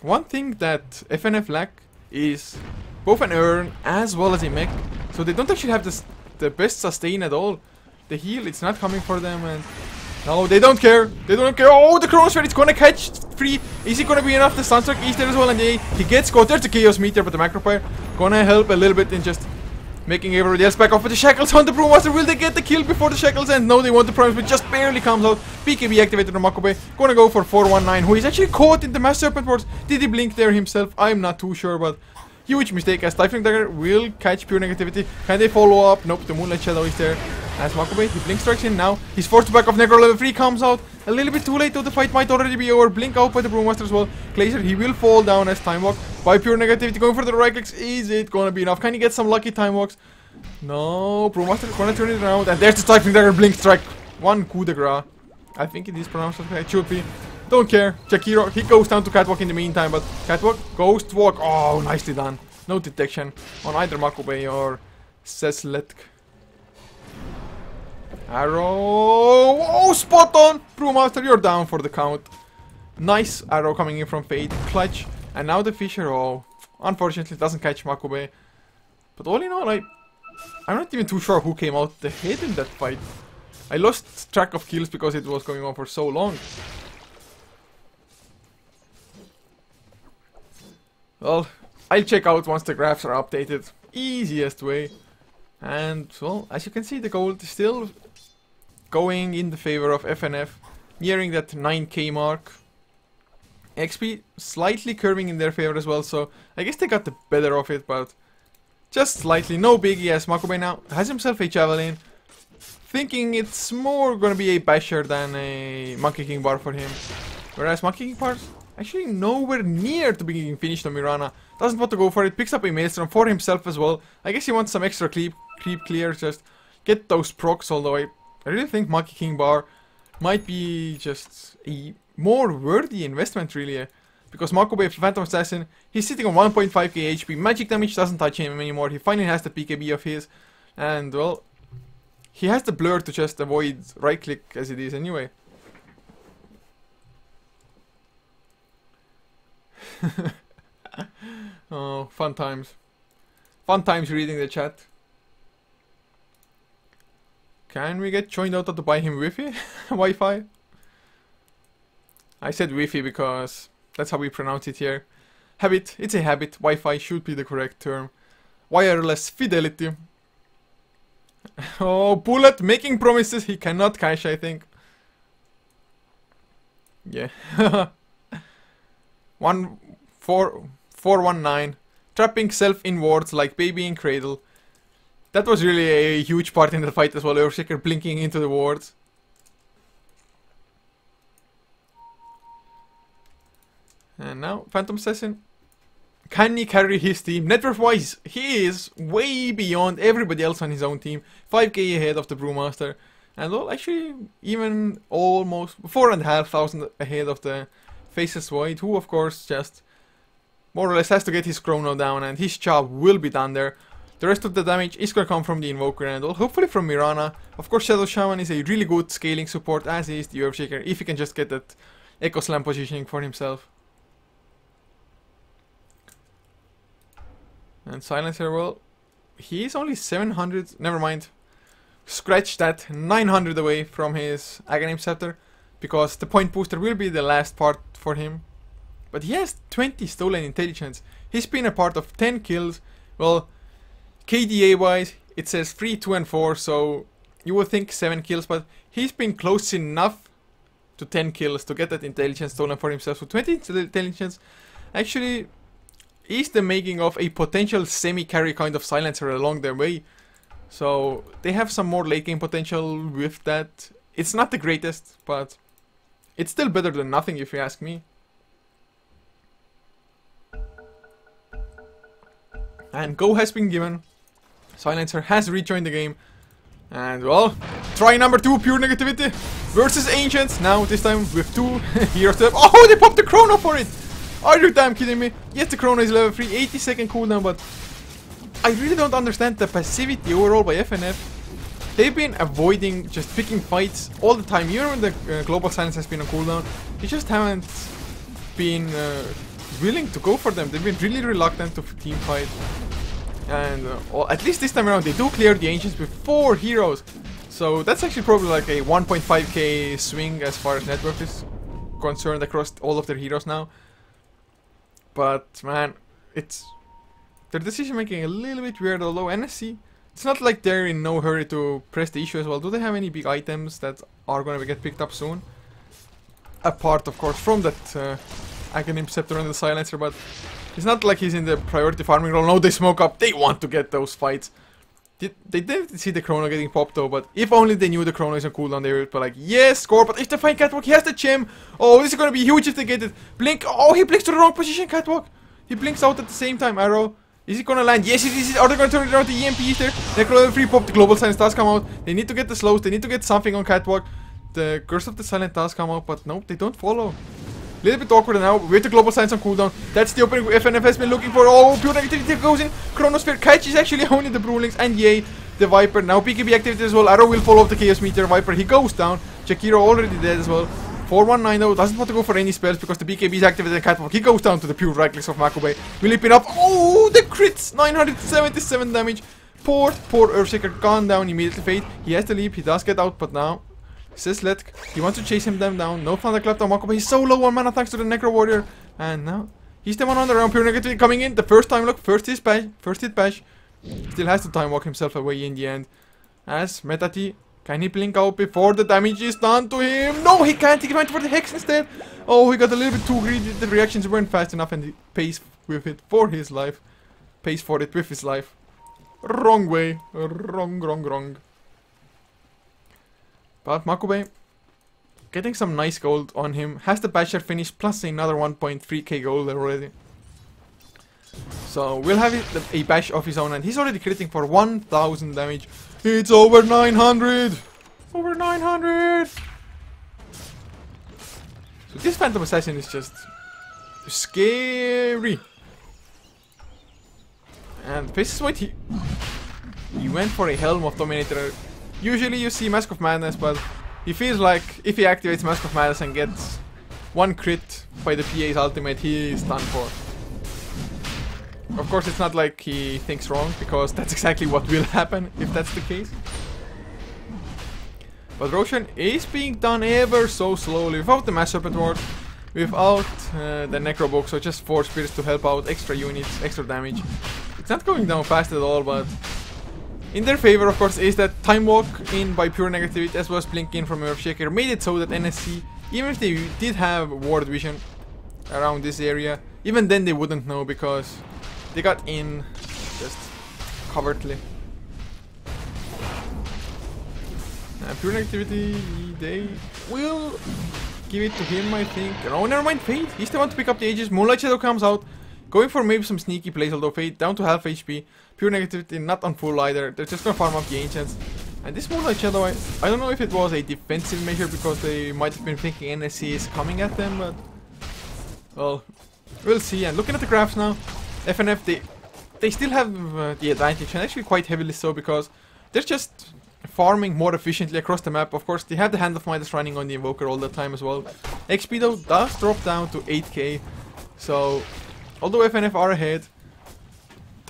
Speaker 1: one thing that FNF lack is both an urn as well as a mech. So they don't actually have the best sustain at all. the heal, it's not coming for them, and no, they don't care. They don't care. Oh, the Chronosphere, it's gonna catch free. Is it gonna be enough? The Sunstruck is there as well, and he gets caught. There's the Chaos Meteor, but the Macropyre gonna help a little bit in just making everybody else back off. With the Shackles on the Brewmaster, will they get the kill before the Shackles end? No, they want the Primes, but just barely comes out. BKB activated on Makobe. Gonna go for 419, who is actually caught in the Mass Serpent Wards. Did he blink there himself? I'm not too sure, but huge mistake, as Stifling Dagger will catch pure negativity. Can they follow up? Nope, the Moonlight Shadow is there. As Makobe, he blink strikes in now. He's forced to back off. Necro level 3 comes out. A little bit too late though, the fight might already be over. Blink out by the Brewmaster as well. Glacier, he will fall down as Time Walk by pure negativity. Going for the right clicks. Is it gonna be enough? Can he get some lucky Time Walks? No, Brewmaster gonna turn it around. And there's the Stifling Dagger blink strike. One coup de grace. I think it is pronounced okay. It should be. Don't care. Jakiro, he goes down to Catwalk in the meantime, but Catwalk, Ghost Walk. Oh, nicely done. No detection on either Makobe or Sesletk. Arrow. Oh, spot on! Brewmaster, you're down for the count. Nice arrow coming in from Fate. Clutch. And now the Fisher. Oh, unfortunately doesn't catch Makobe. But all in all, I'm not even too sure who came out ahead in that fight. I lost track of kills because it was going on for so long. Well, I'll check out once the graphs are updated. Easiest way. And, well, as you can see, the gold is still going in the favor of FNF. Nearing that 9k mark. XP slightly curving in their favor as well, so I guess they got the better of it, but just slightly. No biggie, as Makobe now has himself a Javelin. Thinking it's more gonna be a Basher than a Monkey King bar for him. Whereas Monkey King bar's actually nowhere near to being finished on Mirana. Doesn't want to go for it. Picks up a Maelstrom for himself as well. I guess he wants some extra creep clear. Just get those procs, although I really think Monkey King bar might be just a more worthy investment really. Because Makobe, Phantom Assassin, he's sitting on 1.5k HP. Magic damage doesn't touch him anymore. He finally has the PKB of his. And, well, he has the blur to just avoid right click as it is anyway. Oh, fun times. Fun times reading the chat. Can we get joined out to buy him Wi-Fi? Wi-Fi? I said Wi-Fi because that's how we pronounce it here. Habit, it's a habit. Wi-Fi should be the correct term. Wireless fidelity. Oh, Bullet making promises he cannot cash, I think. Yeah. 419. Trapping self in wards like baby in cradle. That was really a huge part in the fight as well. Earthshaker blinking into the wards. And now Phantom Assassin. Can he carry his team? Net worth wise, he is way beyond everybody else on his own team. 5k ahead of the Brewmaster. And well, actually, even almost 4,500 ahead of the Faceless Void, who of course just more or less has to get his Chrono down, and his job will be done there. The rest of the damage is gonna come from the Invoker and well, hopefully from Mirana. Of course, Shadow Shaman is a really good scaling support, as is the Earthshaker, if he can just get that Echo Slam positioning for himself. And Silencer, well, he is only 700, never mind. Scratch that, 900 away from his Aghanim Scepter, because the point booster will be the last part for him. But he has 20 stolen intelligence. He's been a part of 10 kills. Well, KDA wise, it says 3, 2 and 4, so you would think 7 kills, but he's been close enough to 10 kills to get that intelligence stolen for himself. So 20 intelligence actually is the making of a potential semi-carry kind of Silencer along their way. So they have some more late game potential with that. It's not the greatest, but it's still better than nothing if you ask me. And go has been given. Silencer has rejoined the game. And well, try number 2, pure negativity versus Ancients. Now this time with 2 heroes to have. Oh, they popped the Chrono for it! Are you damn kidding me? Yes, the Chrono is level 3, 80-second cooldown, but I really don't understand the passivity overall by FNF. They've been avoiding just picking fights all the time, even when the Global Silence has been on cooldown. They just haven't been willing to go for them. They've been really reluctant to team fight. And well, at least this time around they do clear the Ancients with 4 heroes. So that's actually probably like a 1.5k swing as far as net worth is concerned across all of their heroes now. But man, it's their decision making a little bit weird, although NSC, it's not like they're in no hurry to press the issue as well. Do they have any big items that are gonna get picked up soon? Apart of course from that Aghanim Scepter and the Silencer, but it's not like he's in the priority farming role. No, they smoke up, they want to get those fights. They didn't see the Chrono getting popped though, but if only they knew the Chrono is on cooldown, they would be like, yes, score, but if they find Catwalk, he has the gem. Oh, this is gonna be huge if they get it. Blink, oh, he blinks to the wrong position, Catwalk. He blinks out at the same time, Arrow. Is he gonna land? Yes, it is. Are they gonna turn it around? The EMP is there. Necro level 3 pop, the Global Silence does come out. They need to get the slows, they need to get something on Catwalk. The Curse of the Silent does come out, but nope, they don't follow. Little bit awkward now, with the Global Silence on cooldown. That's the opening FNF has been looking for. Oh, pure negativity goes in. Chronosphere catches actually only the Brewlings, and yay, the Viper. Now BKB activity as well. Arrow will follow up the Chaos Meteor. Viper, he goes down. Jakiro already dead as well. 419 though, doesn't want to go for any spells because the BKB is activated in Catwalk. He goes down to the pure right clicks of Makube. Will he pin up? Oh, the crits! 977 damage. Poor Earthshaker gone down immediately. Fate, he has to leap, he does get out, but now says Letk, he wants to chase him them down. No Thunderclap on Makube. He's so low on mana thanks to the Necro Warrior. And now he's the one on the round. Pure negativity coming in. The first time look, first hit bash. Still has to time walk himself away in the end. As Metati, can he blink out before the damage is done to him? No, he can't. He went for the Hex instead. Oh, he got a little bit too greedy. The reactions weren't fast enough and he pays with it for his life. Pays for it with his life. Wrong way. Wrong. But Makube, getting some nice gold on him. Has the Basher finished plus another 1.3k gold already. So we'll have a bash of his own, and he's already critting for 1000 damage. It's over 900! Over 900! So this Phantom Assassin is just scary. And this is what he went for a Helm of Dominator. Usually you see Mask of Madness, but he feels like if he activates Mask of Madness and gets one crit by the PA's ultimate, he is done for. Of course, it's not like he thinks wrong, because that's exactly what will happen if that's the case. But Roshan is being done ever so slowly, without the Mass Serpent Ward, without the Necro Book, so just 4 spirits to help out, extra units, extra damage. It's not going down fast at all, but in their favor, of course, is that Time Walk in by pure negativity, as well as Blink in from Earthshaker, made it so that NSC, even if they did have Ward Vision around this area, even then they wouldn't know, because they got in just covertly. Pure negativity, they will give it to him, I think. Oh, never mind, Fate. He's the one to pick up the Aegis. Moonlight Shadow comes out, going for maybe some sneaky plays, although Fate down to half HP. Pure negativity not on full either. They're just gonna farm up the Ancients. And this Moonlight Shadow, I don't know if it was a defensive measure because they might have been thinking NSC is coming at them, but well, we'll see. And looking at the graphs now, FNF, they still have the advantage, and actually quite heavily so, because they're just farming more efficiently across the map. Of course, they have the Hand of Midas running on the Invoker all the time as well. XP though does drop down to 8k, so although FNF are ahead,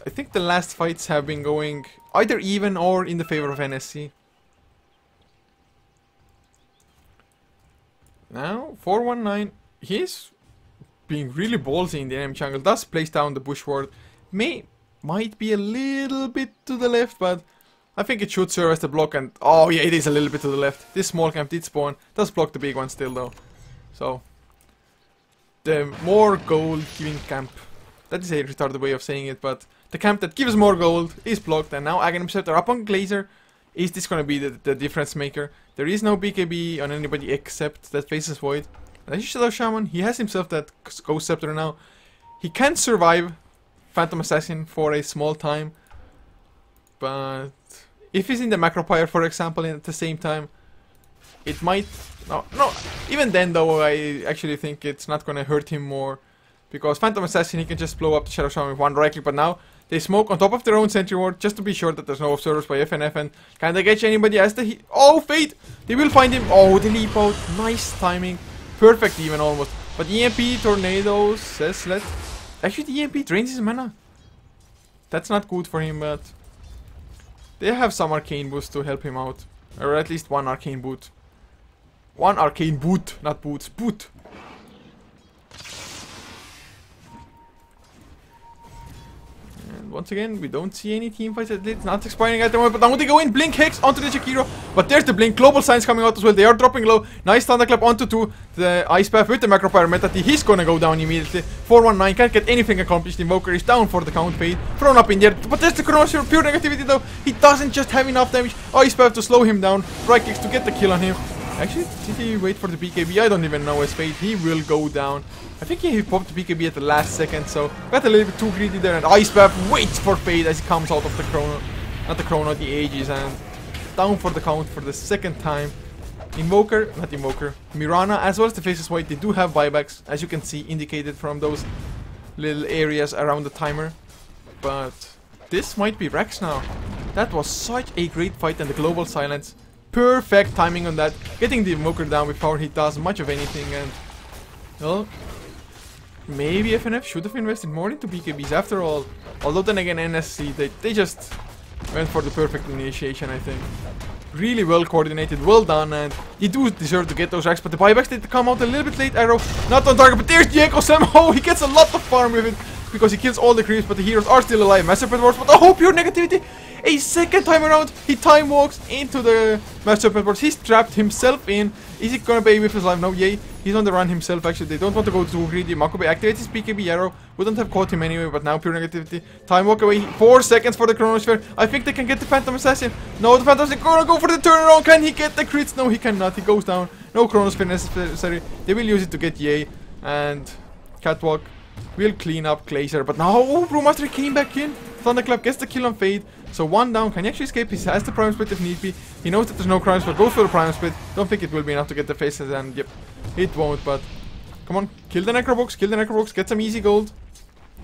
Speaker 1: I think the last fights have been going either even or in the favor of NSC. Now, 419, he's being really ballsy in the enemy jungle, does place down the bush ward. Might be a little bit to the left, but I think it should serve as the block, and oh yeah, it is a little bit to the left. This small camp did spawn, does block the big one still though. So, the more gold giving camp, that is a retarded way of saying it, but the camp that gives more gold is blocked, and now Aghanim Scepter up on Glazer. Is this gonna be the difference maker? There is no BKB on anybody except that faces Void. And Shadow Shaman, he has himself that Ghost Scepter now. He can survive Phantom Assassin for a small time, but if he's in the Macropyre, for example, at the same time, it might... No, even then though, I actually think it's not gonna hurt him more, because Phantom Assassin, he can just blow up the Shadow Shaman with one right click, but now they smoke on top of their own sentry ward just to be sure that there's no observers by FNF, and can they catch anybody as the... Oh, Fate! They will find him! Oh, the leap out! Nice timing! Perfect even, almost. But EMP, Tornadoes, says let... Actually, the EMP drains his mana. That's not good for him, but... They have some Arcane boost to help him out. Or at least one arcane boot. One arcane boot, not boots, boot. And once again, we don't see any team fights. It's not expiring at the moment, but now they go in. Blink Hex onto the Jakiro. But there's the Blink. Global Signs coming out as well. They are dropping low. Nice Thunderclap onto 2. The Ice Path with the Macro Pyro Meta T. He's gonna go down immediately. 419. Can't get anything accomplished. Invoker is down for the count fade. Thrown up in there. But there's the Chronosphere. Pure negativity though. He doesn't just have enough damage. Ice Path to slow him down. Right clicks to get the kill on him. Actually, did he wait for the BKB? I don't even know his fate. He will go down. I think he popped the BKB at the last second, so got a little bit too greedy there. And Ice Path waits for fate as he comes out of the Chrono. Not the Chrono, the Aegis. And down for the count for the second time. Invoker, not Invoker, Mirana as well as the Faceless Void. They do have buybacks, as you can see, indicated from those little areas around the timer. But this might be Rex now. That was such a great fight, and the Global Silence. Perfect timing on that. Getting the Invoker down before he does much of anything. And well, maybe FNF should have invested more into BKBs after all. Although then again, NSC, they just went for the perfect initiation, I think. Really well coordinated, well done, and you do deserve to get those racks, but the buybacks did come out a little bit late. Arrow not on target, but there's Diego Sam. Oh, he gets a lot of farm with it because he kills all the creeps, but the heroes are still alive. Master Serpent Wars, but oh, pure negativity. A second time around, he time walks into the Master Serpent Wars. He's trapped himself in. Is he gonna pay with his life? No, yay. He's on the run himself, actually. They don't want to go too greedy. Makobe activates his BKB arrow. Wouldn't have caught him anyway, but now pure negativity. Time walk away. 4 seconds for the Chronosphere. I think they can get the Phantom Assassin. No, the Phantom Assassin gonna go for the turnaround. Can he get the crits? No, he cannot. He goes down. No Chronosphere necessary. They will use it to get Yay. And Catwalk will clean up Glacier. But now, oh, Brewmaster came back in. Thunderclap gets the kill on Fade. So 1 down. Can he actually escape? He has the Prime Split if need be. He knows that there's no Prime Split. Goes for the Prime Split. Don't think it will be enough to get the faces. And yep, it won't. But come on. Kill the Necrobox. Kill the Necrobox. Get some easy gold.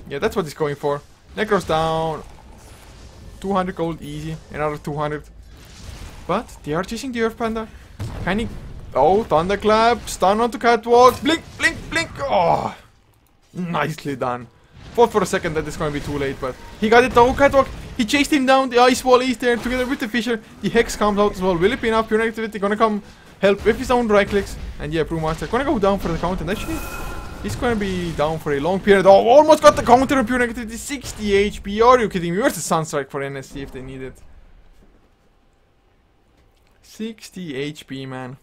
Speaker 1: Yeah, that's what he's going for. Necro's down. 200 gold easy. Another 200. But they are chasing the Earth Panda. Can he... Oh, Thunderclap. Stun onto Catwalk. Blink, blink, blink. Oh, nicely done. Thought for a second that it's going to be too late, but he got it though. Catwalk. He chased him down. The Ice Wall is there together with the Fisher. The Hex comes out as well. Will it be enough? Pure negativity gonna come help with his own right clicks. And yeah, Brewmaster gonna go down for the count. And actually, he's gonna be down for a long period. Oh, almost got the counter on pure negativity. 60 HP. Are you kidding me? Where's the Sunstrike for NSC if they need it? 60 HP, man.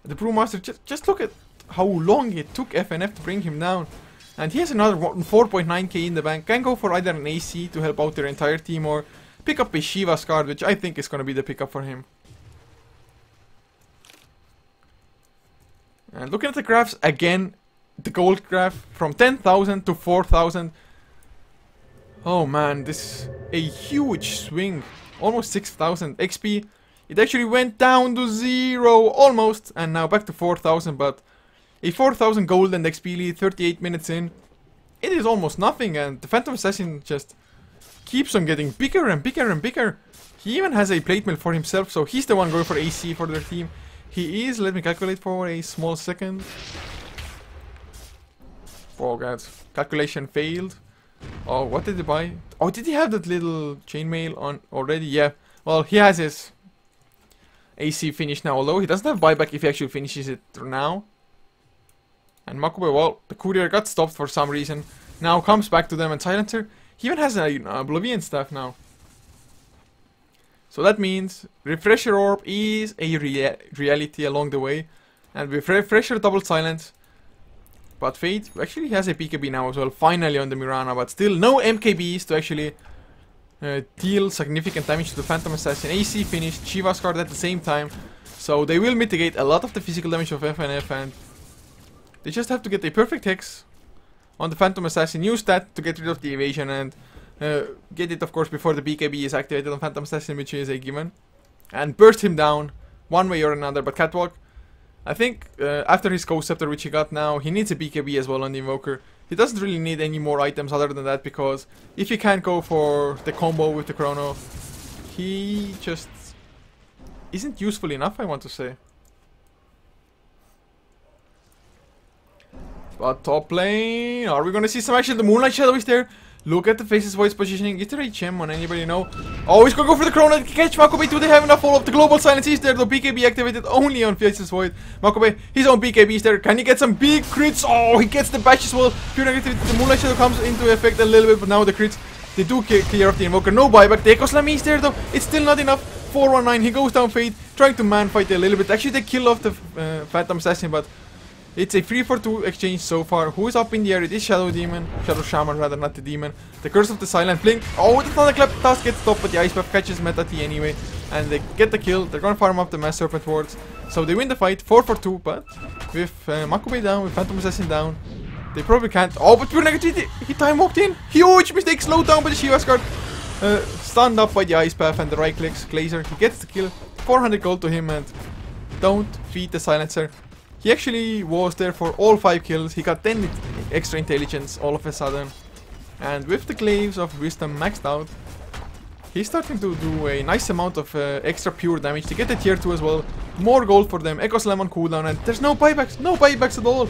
Speaker 1: The Brewmaster, just look at how long it took FNF to bring him down. And he has another 4.9k in the bank. Can go for either an AC to help out their entire team or pick up a Shiva's card, which I think is going to be the pickup for him. And looking at the graphs again, the gold graph from 10,000 to 4,000. Oh man, this is a huge swing. Almost 6,000 XP. It actually went down to 0 almost, and now back to 4,000, but a 4,000 gold and XP lead 38 minutes in. It is almost nothing, and the Phantom Assassin just keeps on getting bigger and bigger and bigger. He even has a plate mill for himself, so he's the one going for AC for their team. He is, let me calculate for a small second. Oh god, calculation failed. Oh, what did he buy? Oh, did he have that little chainmail on already? Yeah, well, he has his AC finished now, although he doesn't have buyback if he actually finishes it now. And Makobe, well, the courier got stopped for some reason. Now comes back to them, and Silencer, he even has a Oblivion staff now. So that means Refresher Orb is a reality along the way. And with Refresher double silence. But Fate actually has a BKB now as well, finally on the Mirana, but still no MKBs to actually deal significant damage to the Phantom Assassin. AC finished, Shiva's card at the same time. So they will mitigate a lot of the physical damage of FNF, and they just have to get a perfect Hex on the Phantom Assassin, use that to get rid of the evasion, and get it of course before the BKB is activated on Phantom Assassin, which is a given. And burst him down one way or another, but Catwalk, I think after his Ghost Scepter, which he got now, he needs a BKB as well on the Invoker. He doesn't really need any more items other than that, because if he can't go for the combo with the Chrono, he just isn't useful enough, I want to say. But top lane, are we gonna see some action? The Moonlight Shadow is there. Look at the Faceless Void's positioning. Is there a gem on anybody? No. Oh, he's gonna go for the Chrono. Catch Makobe. Do they have enough follow-up? The Global Silence is there. The BKB activated only on Faceless Void. Makobe, his own BKB is there. Can he get some big crits? Oh, he gets the bash as well. Pure negativity. The Moonlight Shadow comes into effect a little bit, but now the crits, they do clear off the Invoker. No buyback. The Echo Slam is there though. It's still not enough. 419. He goes down Fade, trying to man fight a little bit. Actually, they kill off the Phantom Assassin, but it's a 3-for-2 exchange so far. Who is up in the air? It is Shadow Demon. Shadow Shaman rather, not the Demon. The Curse of the Silent Blink. Oh, the Thunderclap task gets stopped, but the Ice Buff catches Meta T anyway. And they get the kill. They're gonna farm up the Mass Serpent wards. So they win the fight, 4-for-2, but with Makobe down, with Phantom Assassin down, they probably can't. Oh, but pure negativity. He time walked in. Huge mistake. Slowed down by the Shiva's card. Stunned up by the Ice Path and the right clicks. Glazer. He gets the kill. 400 gold to him, and don't feed the Silencer. He actually was there for all 5 kills. He got 10 extra intelligence all of a sudden. And with the Glaives of Wisdom maxed out, he's starting to do a nice amount of extra pure damage to get the tier 2 as well. More gold for them. Echo Slam on cooldown, and there's no buybacks. No buybacks at all.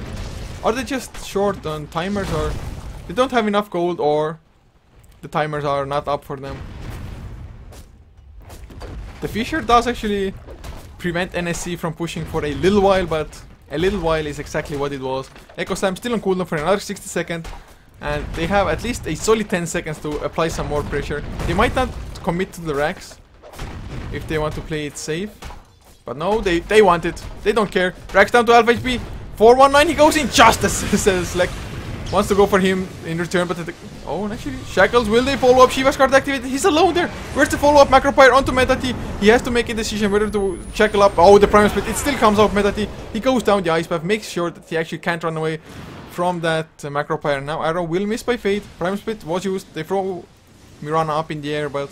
Speaker 1: Are they just short on timers, or they don't have enough gold, or the timers are not up for them? The Fissure does actually prevent NSC from pushing for a little while, but a little while is exactly what it was. Echo Slam still on cooldown for another 60 seconds, and they have at least a solid 10 seconds to apply some more pressure. They might not commit to the racks if they want to play it safe, but no, they want it. They don't care. Racks down to Alpha HP. 419, he goes in just as Select wants to go for him in return, but oh, and actually, Shackles, will they follow up? Shiva's card activated. He's alone there. Where's the follow-up? Macropyre onto Meta T. He has to make a decision whether to shackle up. Oh, the Primal Split. It still comes out Meta T. He goes down the Ice Path, makes sure that he actually can't run away from that Macropyre. Now Arrow will miss by Fate. Primal Split was used. They throw Mirana up in the air, but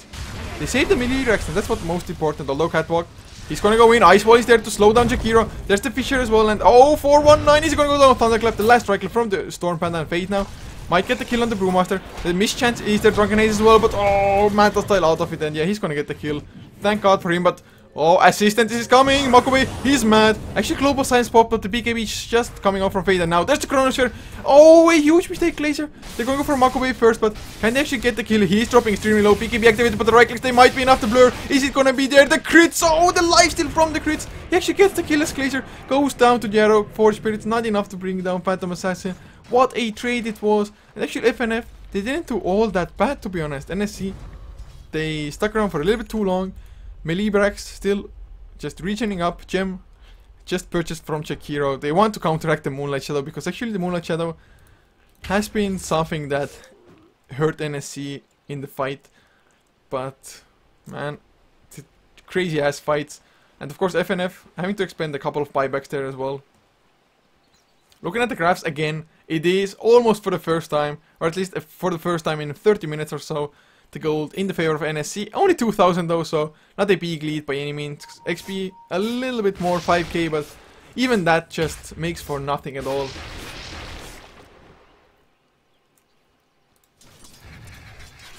Speaker 1: they save the melee Rex, and that's what's most important. Although Catwalk, he's gonna go in. Ice Wall is there to slow down Jakiro. There's the Fissure as well, and oh, 419, he's gonna go down. Thunderclap, the last cycle from the Storm Panda and Fate now. Might get the kill on the Brewmaster. The mischance is there, Drunken Haze as well, but oh, Manta style out of it, and yeah, he's gonna get the kill. Thank God for him, but oh, Assistant is coming. Makobe, he's mad. Actually, Global Science popped, but the BKB is just coming out from Fade, and now there's the Chronosphere. Oh, a huge mistake, Glazer. They're going to go for Makobe first, but can they actually get the kill? He's dropping extremely low. BKB activated, but the right clicks, they might be enough to blur. Is it gonna be there? The crits. Oh, the lifesteal from the crits. He actually gets the kill as Glazer goes down to the Arrow. Forge Spirits, not enough to bring down Phantom Assassin. What a trade it was. And actually, FNF, they didn't do all that bad, to be honest. NSC, they stuck around for a little bit too long. Melee Brax still just regening up. Gem just purchased from Jakiro. They want to counteract the Moonlight Shadow, because actually the Moonlight Shadow has been something that hurt NSC in the fight. But man, it's crazy ass fights. And of course FNF having to expend a couple of buybacks there as well. Looking at the graphs again, it is almost for the first time, or at least for the first time in 30 minutes or so, the gold in the favor of NSC. Only 2,000 though, so not a big lead by any means. XP a little bit more, 5k, but even that just makes for nothing at all.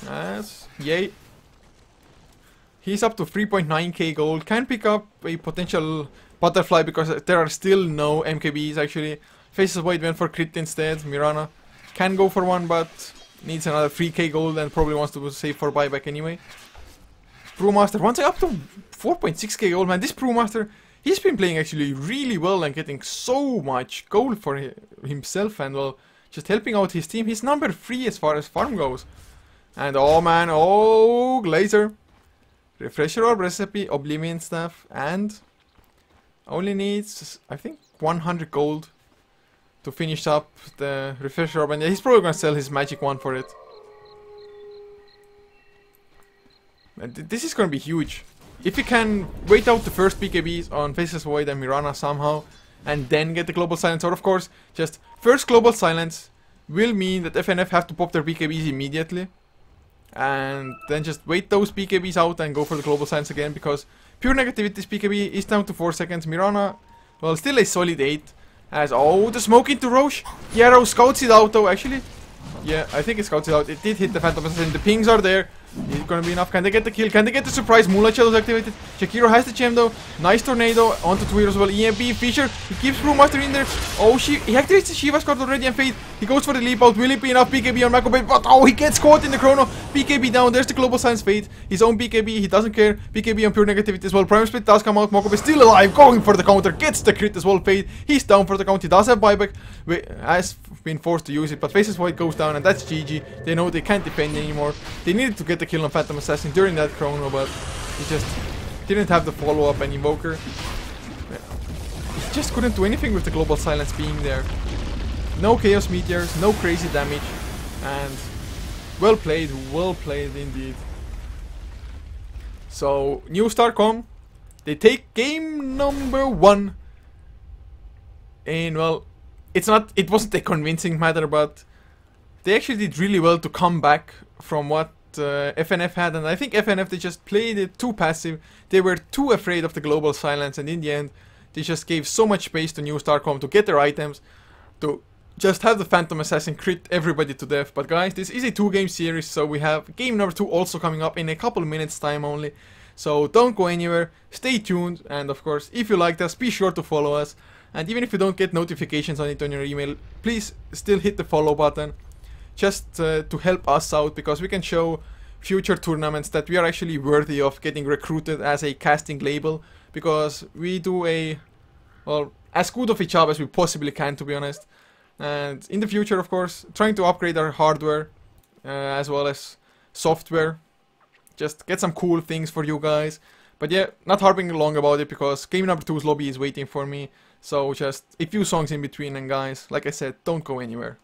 Speaker 1: As yay. He's up to 3.9k gold. Can pick up a potential butterfly because there are still no MKBs actually. Faces Void went for crit instead. Mirana can go for one, but needs another 3k gold and probably wants to save for buyback anyway. Brewmaster once up to 4.6k gold, man. This Brewmaster, he's been playing actually really well and getting so much gold for himself, and well, just helping out his team. He's number 3 as far as farm goes. And oh man, oh, Glazer. Refresher Orb recipe, Oblivion Staff, and only needs, I think, 100 gold to finish up the Refresher Orb, and yeah, he's probably gonna sell his magic one for it. And this is gonna be huge. If he can wait out the first BKBs on Faceless Void and Mirana somehow, and then get the Global Silence, or of course, just first Global Silence will mean that FNF have to pop their BKBs immediately. And then just wait those BKBs out and go for the Global Silence again, because pure negativity's BKB is down to 4 seconds. Mirana, well, still a solid 8. As, oh, the smoke into Roche. The Arrow scouts it out though, actually. Yeah, I think it scouts it out. It did hit the Phantom Assassin. The pings are there. it gonna be enough? Can they get the kill? Can they get the surprise? Moonlight Shadow's activated. Shakiro has the gem though. Nice tornado onto Twitter as well. EMP, Fisher, he keeps Brewmaster in there. Oh, he activates the Shiva's card already and Fade. He goes for the leap out. Will it be enough? BKB on Macobait, but oh, he gets caught in the chrono. BKB down. There's the Global Science Fade. His own BKB, he doesn't care. BKB on pure negativity as well. Prime Split does come out. Macobait still alive, going for the counter. Gets the crit as well. Fade. He's down for the count. He does have buyback. Has been forced to use it, but Faces Void goes down, and that's GG. They know they can't defend anymore. They needed to get the kill on Phantom Assassin during that chrono, but he just didn't have the follow-up and Invoker. He just couldn't do anything with the Global Silence being there. No Chaos Meteors, no crazy damage, and well played indeed. So, New Starcom, they take game number 1, and well, it wasn't a convincing matter, but they actually did really well to come back from what FNF had, and I think FNF, they just played it too passive. They were too afraid of the Global Silence, and in the end, they just gave so much space to New Starcom to get their items, to just have the Phantom Assassin crit everybody to death. But guys, this is a 2-game series, so we have game number 2 also coming up in a couple of minutes time only. So don't go anywhere, stay tuned, and of course, if you liked us, be sure to follow us. And even if you don't get notifications on it on your email, please still hit the follow button, just to help us out, because we can show future tournaments that we are actually worthy of getting recruited as a casting label, because we do a, well, as good of a job as we possibly can, to be honest. And in the future, of course, trying to upgrade our hardware as well as software, just get some cool things for you guys. But yeah, not harping long about it, because game number 2's lobby is waiting for me. So just a few songs in between, and guys, like I said, don't go anywhere.